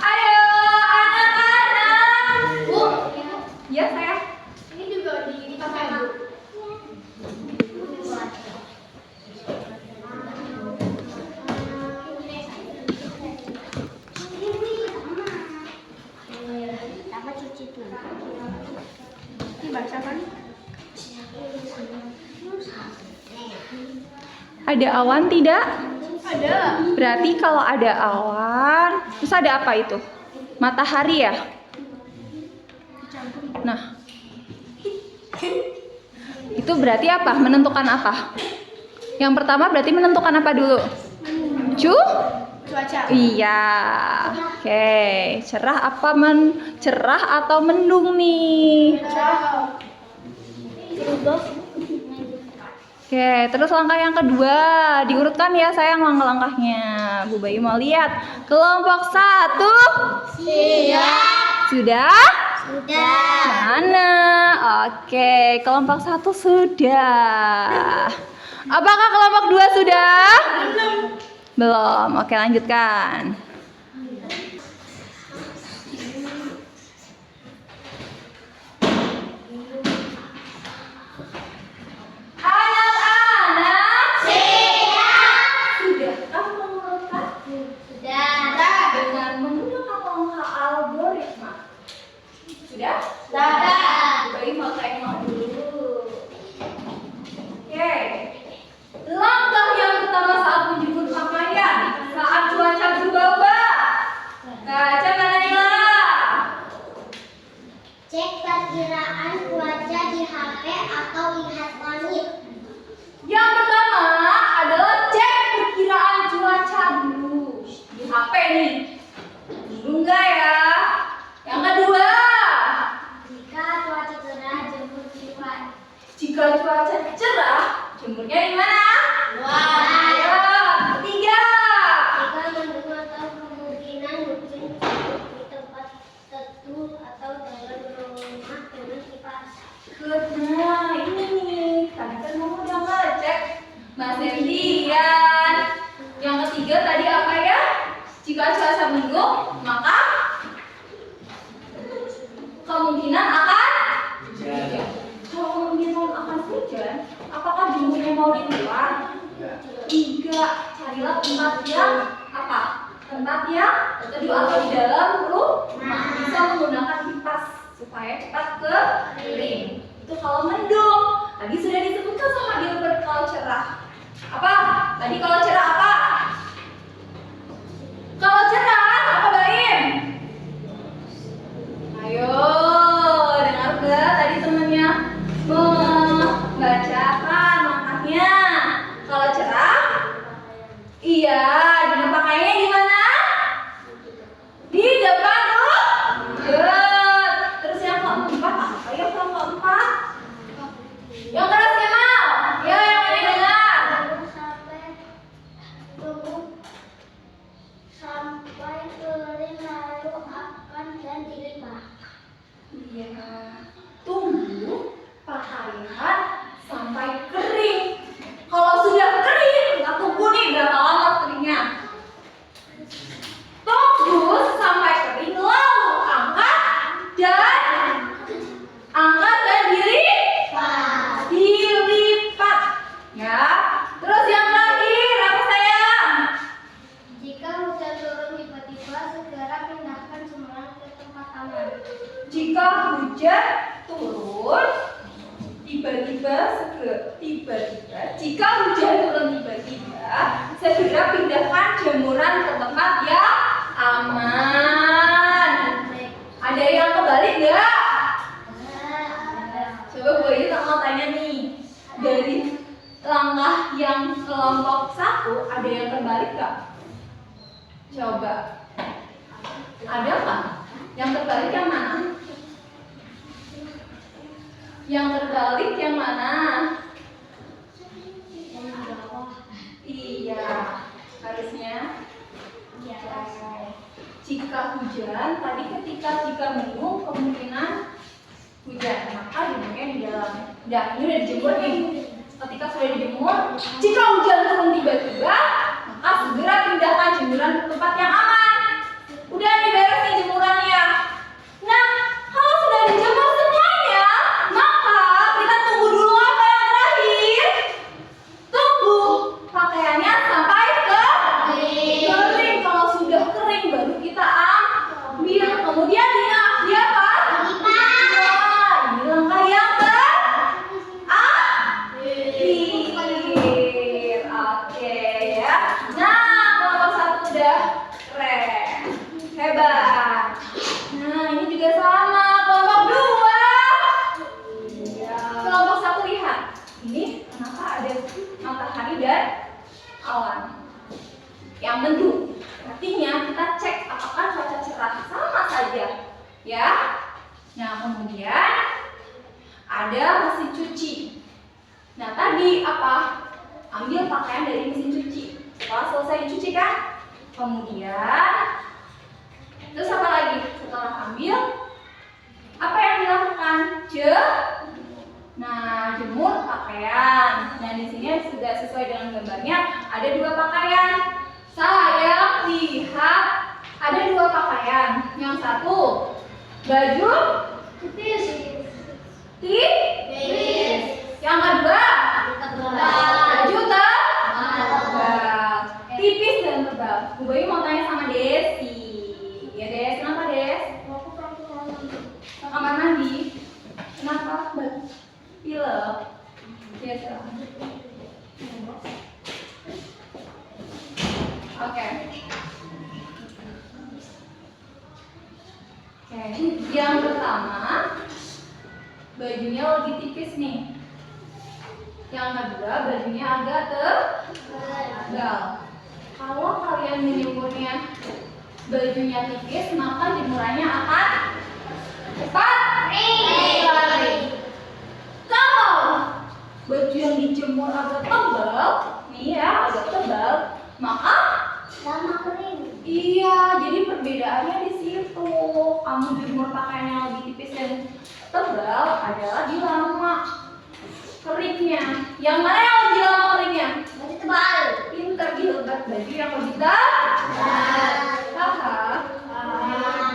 S2: Ayo anak-anak. Ya sayang.
S1: Ini juga dipakai Bu. Apa cuci dulu? Ini baca kan?
S2: Ada awan tidak?
S1: Ada.
S2: Berarti kalau ada awan, terus ada apa itu? Matahari ya? Nah, itu berarti apa? Menentukan apa? Yang pertama berarti menentukan apa dulu?
S1: Cuaca.
S2: Iya. Oke, cerah atau mendung nih? Oke, terus langkah yang kedua diurutkan ya sayang langkah-langkahnya. Bu Bayu mau lihat. Kelompok 1
S1: Siap.
S2: sudah?
S1: Sudah.
S2: Mana? Oke, kelompok 1 sudah. Apakah kelompok 2 sudah? Belum. Oke, lanjutkan. Anak-anak, sudahkah mengurutkan?
S1: Sudah.
S2: Dengan menggunakan langkah algoritma. Sudah?
S1: Sudah.
S2: Baik, mau tengok dulu. Oke. Langkah yang pertama saat menjemur pakaian, saat cuaca berubah-ubah. Baca mana Nila?
S1: Cek perkiraan cuaca di HP atau lihat langit.
S2: Yang pertama adalah cek perkiraan cuaca dulu di HP nih. Dulu enggak ya? Yang kedua,
S1: Jika cuaca cerah, jemur di luar.
S2: jika cuaca cerah, jemurnya di mana?
S1: Luar.
S2: Ayo, ketiga.
S1: Jika mendung atau kemungkinan hujan di tempat teduh atau dalam rumah dengan kipas.
S2: sendirian. Yang ketiga tadi apa ya? Jika cuaca mendung, maka kemungkinan akan hujan. Kalau kemungkinan akan hujan, apakah jemurnya mau di luar? Tidak. Carilah tempat yang apa? Tempat yang teduh atau di dalam rumah. Bisa menggunakan kipas supaya cepat kering. Itu kalau mendung. Tadi sudah disebutkan sama Gilbert kalau cerah. Apa? Tadi kalau cerah apa? Kalau cerah apa Baim? Ayo, dengar gak tadi temannya membacakan makanya. Kalau cerah, iya, dengan pakaiannya di mana? Di depan Good. Terus yang keempat apa? Yang keempat? Yang keras Kemal. Ya, yang ini dengar.
S1: Sampai kering lalu akan dan dilipat.
S2: Iya. Tunggu pakaian sampai kering. Kalau sudah kering, kita tunggu nih berapa lama keringnya. Tunggu sampai kering lalu angkat dan dilipat. Ya. Terus yang terakhir apa sayang?
S1: Jika hujan turun tiba-tiba, segera pindahkan jemuran ke tempat aman.
S2: Jika hujan turun tiba-tiba, jika hujan turun tiba-tiba, segera pindahkan jemuran ke tempat yang aman. Ada yang kebalik nggak? Coba Bu Iyu mau tanya nih, dari langkah yang kelompok 1 ada yang terbalik nggak? Coba, ada nggak? Yang terbalik yang mana? Yang terbalik yang mana? Iya, harusnya. Jika hujan, tadi jika mendung kemungkinan hujan, maka jemurnya di dalam. Udah, ini udah dijemur nih. Ketika sudah dijemur, jika hujan turun tiba-tiba, maka segera pindahkan jemuran ke tempat yang aman. Udah nih beres nih jemurannya. Nah, kalau sudah dijemur semuanya, maka kita tunggu dulu apa yang terakhir? Tunggu pakaiannya sampai kering. Kalau sudah kering baru kita ambil. Kemudian dia apa? Nah, ini langkah yang terakhir. Oke ya. Nah, kelompok 1 udah keren. Hebat. Nah, ini juga sama. Kelompok 2. Kelompok 1 lihat. Ini kenapa ada matahari dan awan yang mendung? Artinya kita cek apakah cuaca cerah, sama saja, ya. Nah, kemudian ada mesin cuci. Nah, tadi apa? Ambil pakaian dari mesin cuci. Setelah selesai dicuci kan? Kemudian terus apa lagi? Setelah ambil, apa yang dilakukan? Jemur pakaian. Nah, di sini sudah sesuai dengan gambarnya. Ada 2 pakaian. Saya lihat ada 2 pakaian. Yang satu baju tipis. Yang kedua baju tebal. Tipis dan tebal. Bu Bayu mau tanya sama Desi. Ya Des, kenapa Des? Ke kamar mandi. Kenapa? Pilek. Ya silahkan. Oke. Yang pertama bajunya lebih tipis nih. Yang kedua bajunya agak tebal. Kalau kalian menjemurnya bajunya tipis, maka jemurannya akan cepat kering. Kalau baju yang dijemur agak tebal, nih ya agak tebal, maka
S1: Lama kering.
S2: iya, jadi perbedaannya di situ. Kamu jemur pakaian yang lebih tipis dan tebal adalah di lama keringnya. Yang mana yang lebih lama keringnya?
S1: Baju
S2: yang lebih tepat?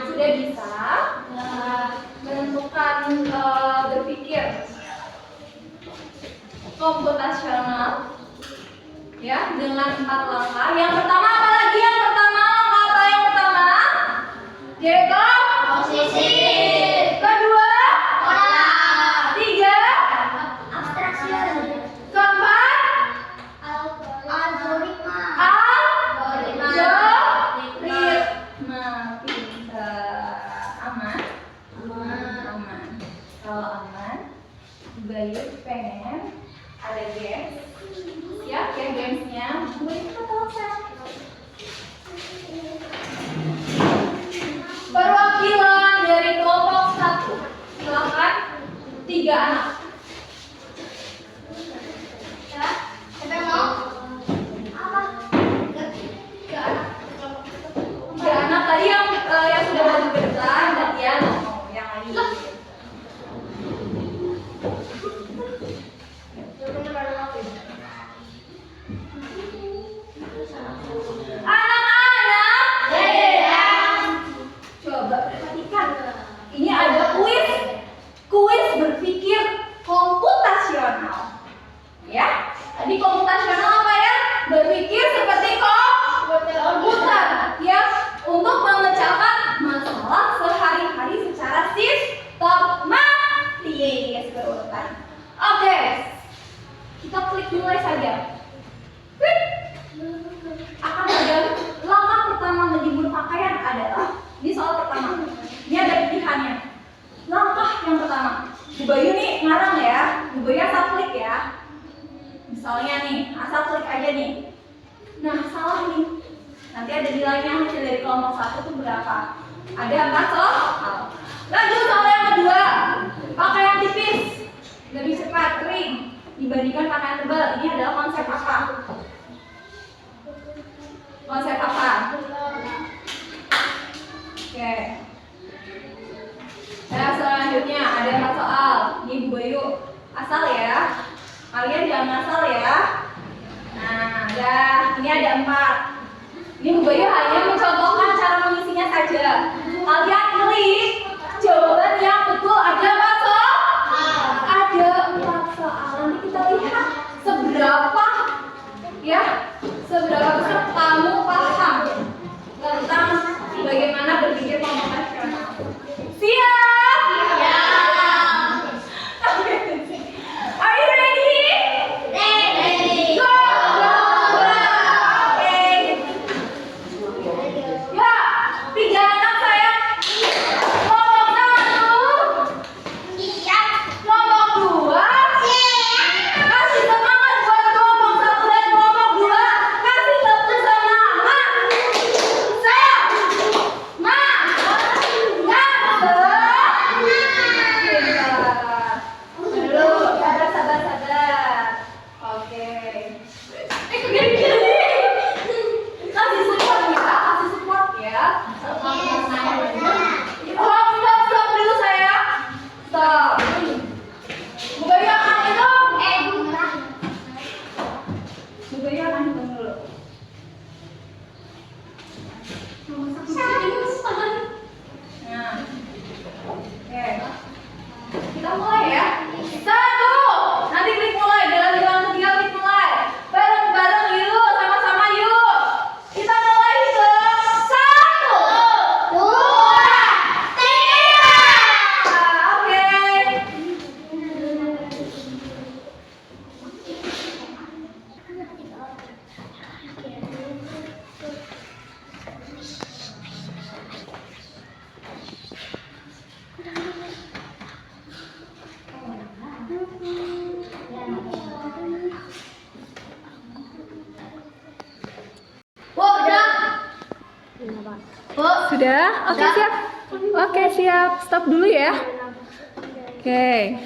S2: Sudah bisa menentukan berpikir komputasional ya dengan 4 langkah. Yang pertama apa lagi? Yang pertama langkah apa yang pertama? Jeko
S1: Posisi.
S2: kedua
S1: Pola.
S2: tiga
S1: Abstraksi.
S2: keempat
S1: Algoritma.
S2: algoritma. Pintar. Aman? Aman. Kalau aman, Bayu pengen ada games. Siap ya gamesnya? Bayu kita selesai. Perwakilan dari kelompok 1. Silakan 3 anak.
S1: Ya, siapa yang mau? Apa? Tiga anak.
S2: 3 anak tadi yang sudah maju ke depan dan dia mau yang lain. Anak-anak, coba perhatikan. Ini ada kuis berpikir komputasional. Ya, tadi komputasional apa ya? Berpikir seperti komputer, ya, untuk memecahkan masalah sehari-hari secara sistematis berurutan. Oke, kita klik mulai saja. Klik. Akan ada langkah pertama menjemur pakaian adalah ini soal pertama. Ini ada pilihannya. Langkah yang pertama, Bu Bayu nih ngarang ya. Bu Bayu asal klik ya. Misalnya nih, asal klik aja nih. Nah, salah nih. Nanti ada nilainya hasil dari kelompok 1 itu berapa? Ada 4 soal. Lanjut soal yang kedua. Pakaian tipis lebih cepat kering dibandingkan pakaian tebal. Ini adalah konsep apa? Konsep apa? Oke. Nah, selanjutnya ada 4 soal. Ini Bu Bayu asal ya. Kalian jangan asal ya. Nah, ini ada 4. Ini Bu Bayu hanya mencontohkan cara mengisinya saja. Kalian klik jawaban yang betul. Ada 4 soal. Ada 4 soal. Nanti kita lihat seberapa besar kamu paham tentang bagaimana berpikir komputasional. Siap? Are you ready?
S1: Ready.
S2: Go! Oke. Ya, 3 anak saya. Kelompok 1.
S1: Siap.
S2: Kelompok 2. Kasih semangat buat kelompok 1 dan kelompok 2. Kasih tepuk semangat. Saya. Ma. Dulu, sabar. Oke. Kasih support ya. Stop dulu saya. Stop. Bu Bayu akan hitung. Bu Bayu akan hitung dulu. Nah. Oke. Kita mulai ya. 1. Nanti klik mulai. Dalam hitungan ketiga klik mulai. Bareng-bareng yuk. Sama-sama yuk. Kita mulai hitung. 1, 2, 3. Oke.
S3: Sudah? Oke, siap. Oke, siap. Stop dulu ya. Oke.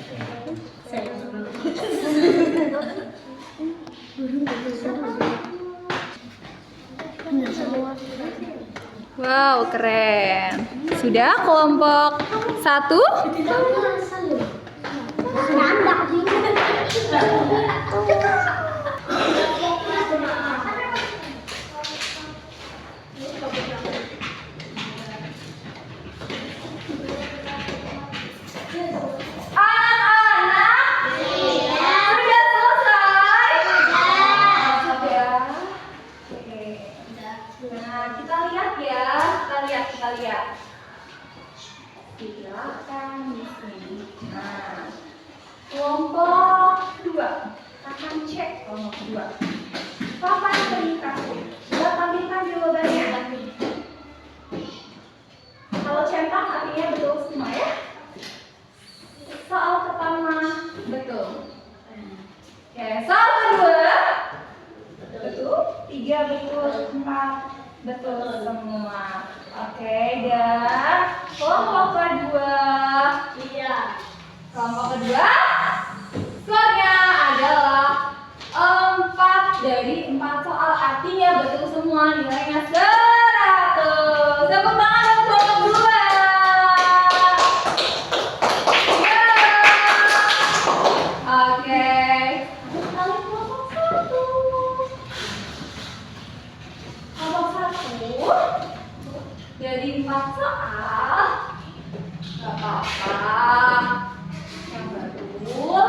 S3: Wow, keren. Sudah kelompok 1?
S2: 2. Papan terikat. Coba tampilkan jawabannya. Kalau centang artinya betul semua ya. Soal pertama betul. Oke, soal kedua betul. 3 betul, 4 betul semua. Oke, dan kelompok kedua.
S1: Iya.
S2: Kelompok kedua, skornya adalah 4 dari 4 soal, artinya betul semua, nilainya 100. Tepuk tangan untuk kelompok kedua. Ya. Oke, kali kelompok 1. Kelompok 1 dari 4 soal, gak apa-apa. Yang betul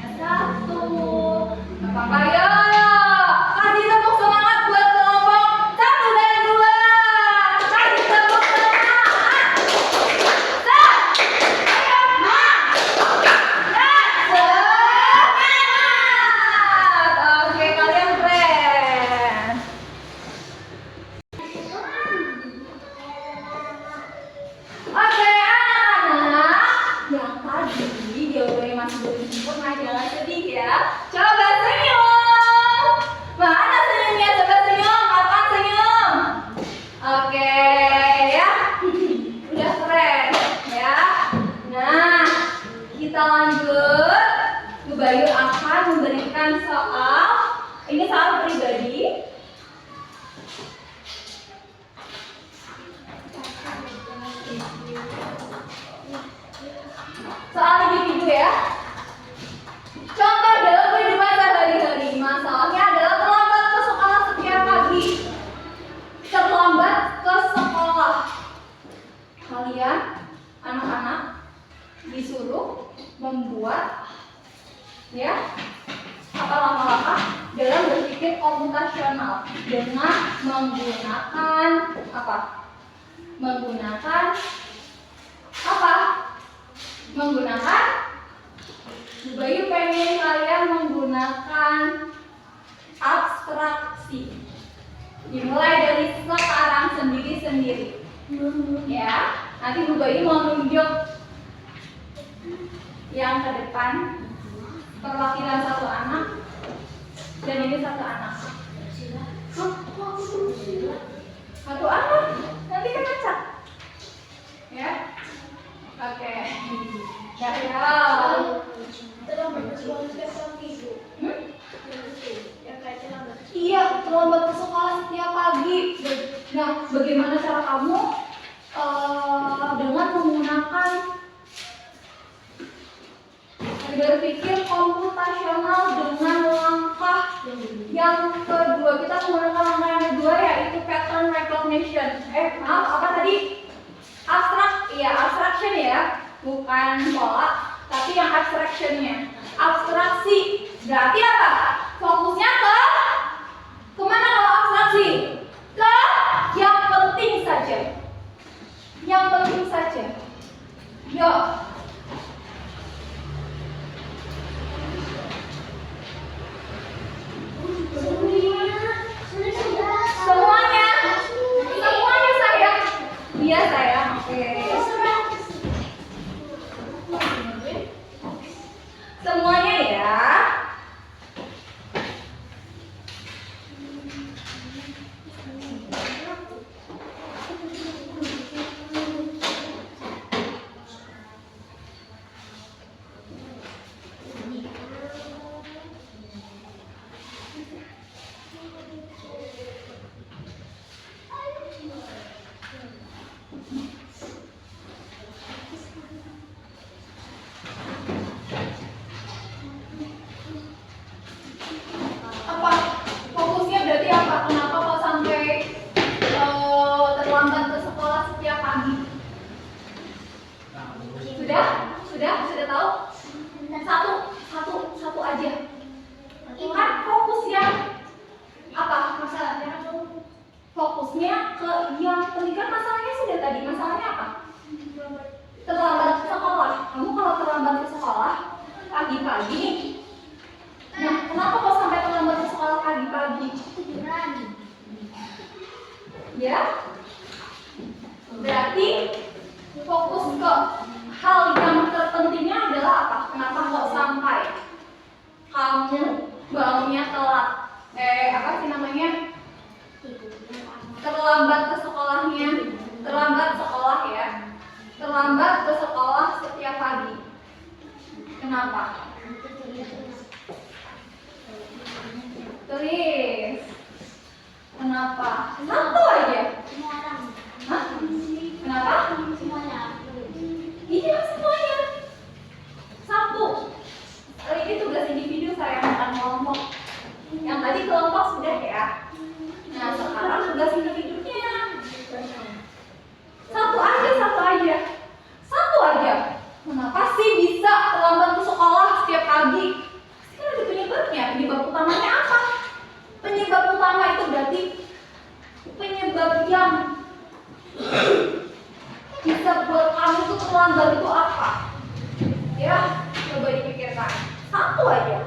S2: hanya 1. Gak apa-apa ya. Kasih tepuk semangat buat kelompok 1 dan 2. Kasih tepuk semangat. Semangat. Oke, kalian keren. Oke, anak-anak, yang tadi jawabannya masih belum sempurna, jangan sedih ya. Coba senyum. Mana senyumnya? Coba senyum, makan senyum. Oke, ya. Udah keren, ya. Nah, kita lanjut. Bu Bayu akan memberikan soal. Ini soal pribadi. Soal individu ya. Contoh dalam kehidupan sehari-hari. Masalahnya adalah terlambat ke sekolah setiap pagi. Terlambat ke sekolah. Kalian, anak-anak, disuruh membuat ya apa langkah-langkah dalam berpikir komputasional dengan menggunakan apa? Menggunakan Bu Bayu pengen kalian menggunakan abstraksi. Dimulai dari sekarang sendiri-sendiri. Ya, nanti Bu Bayu mau nunjuk yang ke depan perwakilan satu anak dan ini satu anak. Satu anak, nanti kan acak. Ya. Oke. Iya, terlambat ke sekolah setiap pagi. Nah, bagaimana cara kamu dengan menggunakan berpikir komputasional dengan langkah yang kedua? Kita menggunakan langkah yang kedua yaitu pattern recognition. Apa tadi? Abstraction ya, bukan pola, tapi yang abstractionnya. Abstraksi berarti apa? Fokusnya ke kemana kalau abstraksi? Ke yang penting saja. Yang penting saja. Yuk. Semuanya sayang. Iya sayang. Oke. Semuanya ya. Apa fokusnya berarti apa? Kenapa kok sampai terlambat ke sekolah setiap pagi? Sudah tahu? Satu aja. Kan fokusnya apa? Masalahnya fokusnya ke yang penting. Kan masalahnya sudah tadi. Masalahnya apa? Terlambat ke sekolah. Kamu kalau terlambat ke sekolah pagi-pagi, nah kenapa kok sampai Kenapa? Tulis. Kenapa? Satu aja. Hah? Kenapa? Iya, semuanya. Satu. Ini tugas individu saya, bukan kelompok. Yang tadi kelompok sudah ya. Nah, sekarang tugas individunya. Satu aja, satu aja. Satu aja. Kenapa sih bisa terlambat ke sekolah setiap pagi? Pasti kan ada penyebabnya. Penyebab utamanya apa? Penyebab utama itu berarti penyebab yang bisa buat kamu tuh terlambat itu apa? Ya, coba dipikirkan. Satu aja.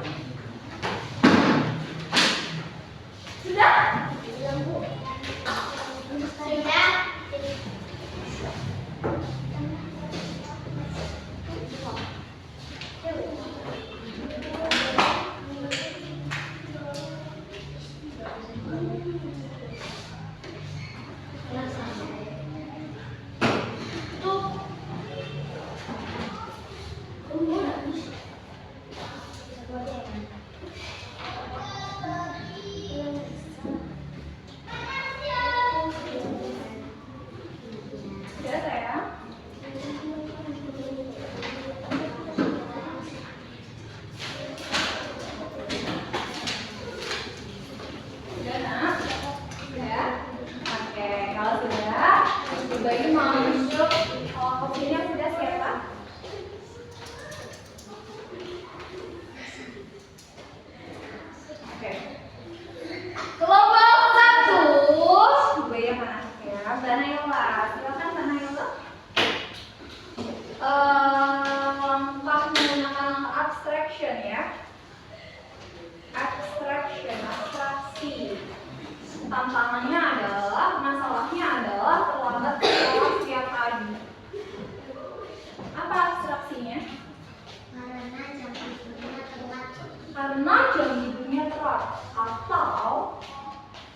S2: Sudah?
S1: Sudah.
S2: Sudah sayang? Sudah nak? Sudah? Oke, kalau sudah, Ibu ini mau masuk kopinya sudah siapa? Oke. Kelompok 1. Ibu yang mana ya? Banayola, silakan Banayola. Langkah menggunakan abstraction ya. Abstraksi. Tantangannya adalah, masalahnya adalah terlambat ke sekolah setiap pagi. Apa abstraksinya? Karena jam tidurnya telat. Atau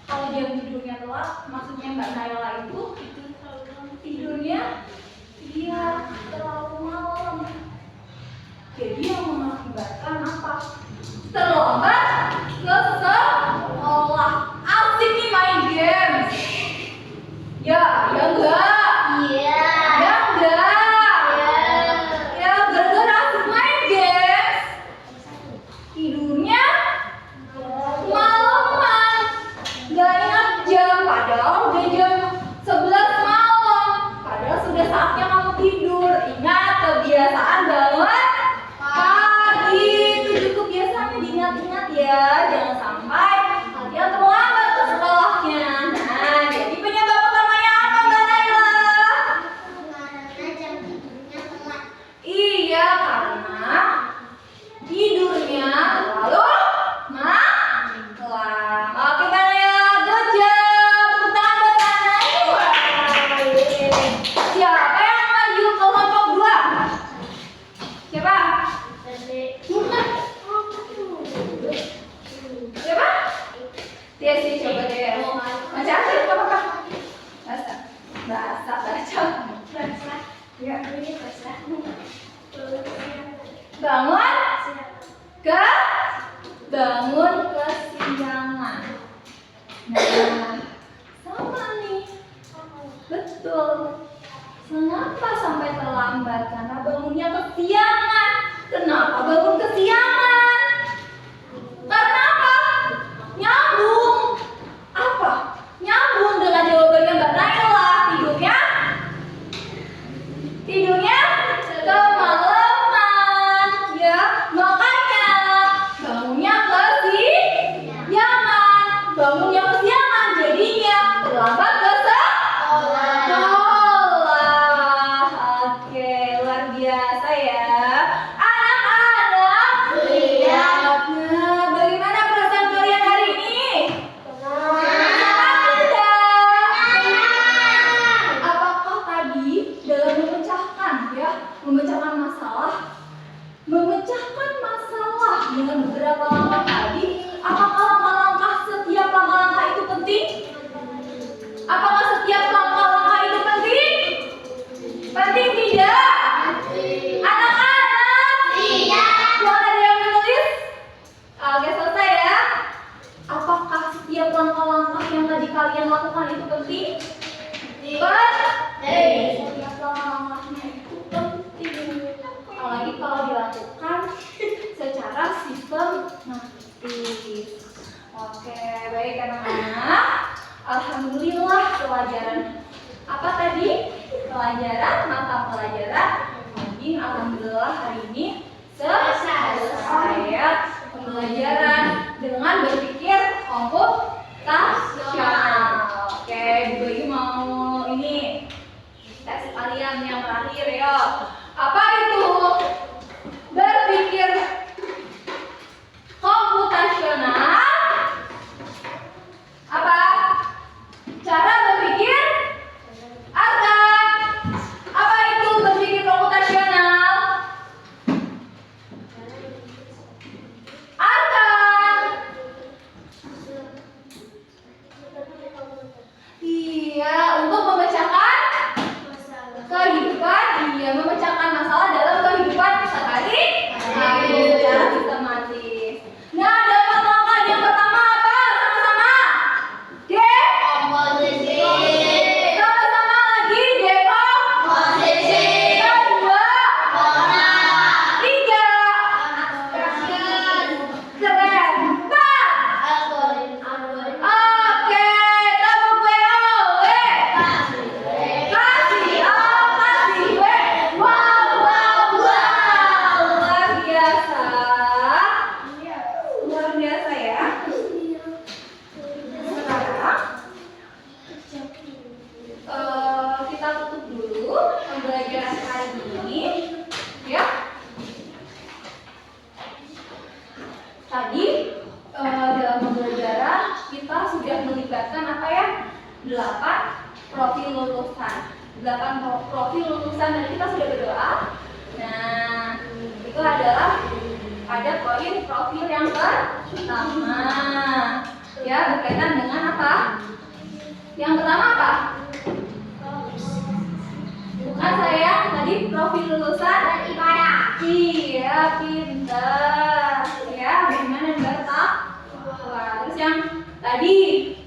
S2: kalau jam tidurnya telat, maksudnya Mbak Naila itu tidurnya dia terlalu malam. Jadi yang mengakibatkan apa? Terlambat ke sekolah. Asik nih main games. Ya enggak.
S1: Iya.
S2: Ya enggak. Ya gara-gara asik main games, tidurnya malaman. Gak ingat jam, padahal udah jam 11 malam. Padahal sudah saatnya kamu tidur. Ingat kebiasaan banget pagi. Itu cukup biasanya diingat-ingat ya. Jangan sampai kalian terlambat ke sekolahnya. Nah, jadi penyebab utamanya apa Mbak Naila? Iya, karena tidurnya terlalu malam. Oke Mbak Naila, good job. Tepuk tangan buat Mbak Naila. Siapa yang maju ke kelompok 2? Siapa? Siapa? Tiasi, coba deh. Baca aja, gak apa-apa. Baca. Ya. Bangun kesiangan. Nah, sama nih. Betul. Kenapa sampai terlambat? Karena bangunnya kesiangan. Kenapa bangun kesiangan? Karena apa? Nyambung. Apa? Nyambung dengan jawabannya Mbak Naila. Tidurnya kemalaman. Ya, makanya bangunnya kesiangan. Bangunnya kesiangan jadinya terlambat ke sekolah. Oke, luar biasa ya. Anak-anak, siap. Nah, bagaimana perasaan kalian hari ini? Semangat tidak? Apakah tadi dalam memecahkan masalah dengan beberapa langkah tadi, apakah langkah-langkah setiap langkah-langkah itu penting? Apakah setiap langkah-langkah itu penting? Penting tidak? Anak-anak, tidak. alhamdulillah hari ini selesai ya pembelajaran dengan berpikir komputasional. Oke, Bu Bayu mau ini tes kalian yang terakhir ya. Apa itu berpikir komputasional? Apa? Cara berpikir Arkan. Apa itu berpikir komputasional? Arkan. Iya, untuk memecahkan kehidupan, iya memecahkan masalah dalam kehidupan sehari-hari secara sistematis. Nah, dapat langkah yang pertama apa? Sama-sama. D.
S1: Komposisi.
S2: Sama-sama lagi. Dekomposisi. Kedua.
S1: Pola.
S2: Tiga. Keren. Empat.
S1: Algoritma.
S2: Oke, tepuk WOW. Kasih, oh kasih W. Wow, wow, wow. Luar biasa. Luar biasa ya. Sekarang kita tutup dulu pembelajaran hari ini, ya. Tadi dalam pembelajaran kita sudah melibatkan apa ya? 8 profil lulusan. 8 profil lulusan dan kita sudah berdoa. Nah, itu adalah ada poin profil yang pertama. Ya, berkaitan dengan apa? Yang pertama apa? Bukan sayang, tadi profil lulusan
S1: Ibadah.
S2: iya, pintar. Ya, bagaimana bertakwa. Terus yang tadi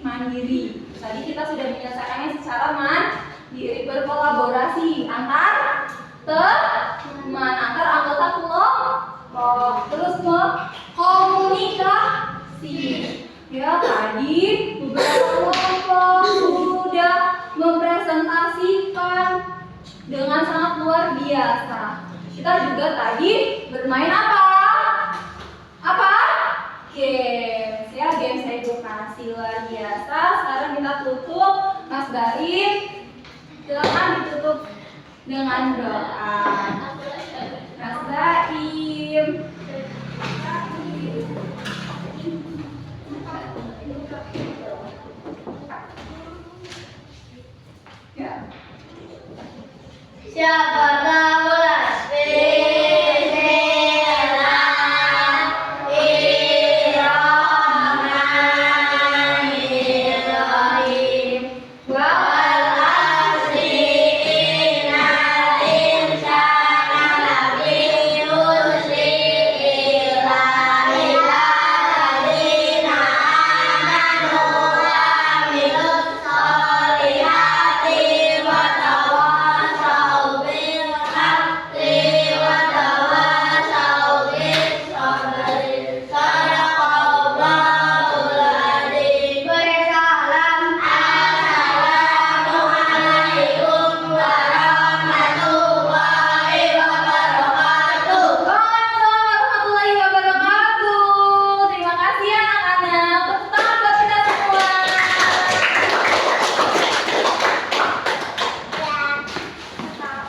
S2: mandiri. Tadi kita sudah menyelesaikannya secara mandiri, berkolaborasi antar teman, antar anggota kelompok. Terus komunikasi. Ya, tadi beberapa kelompok sudah mempresentasikan dengan sangat luar biasa. Kita juga tadi bermain apa? Apa? Games ya, games edukasi luar biasa. Sekarang kita tutup, Mas Baim. Silakan ditutup dengan doa. Mas Baim. Ya.
S1: Siapakah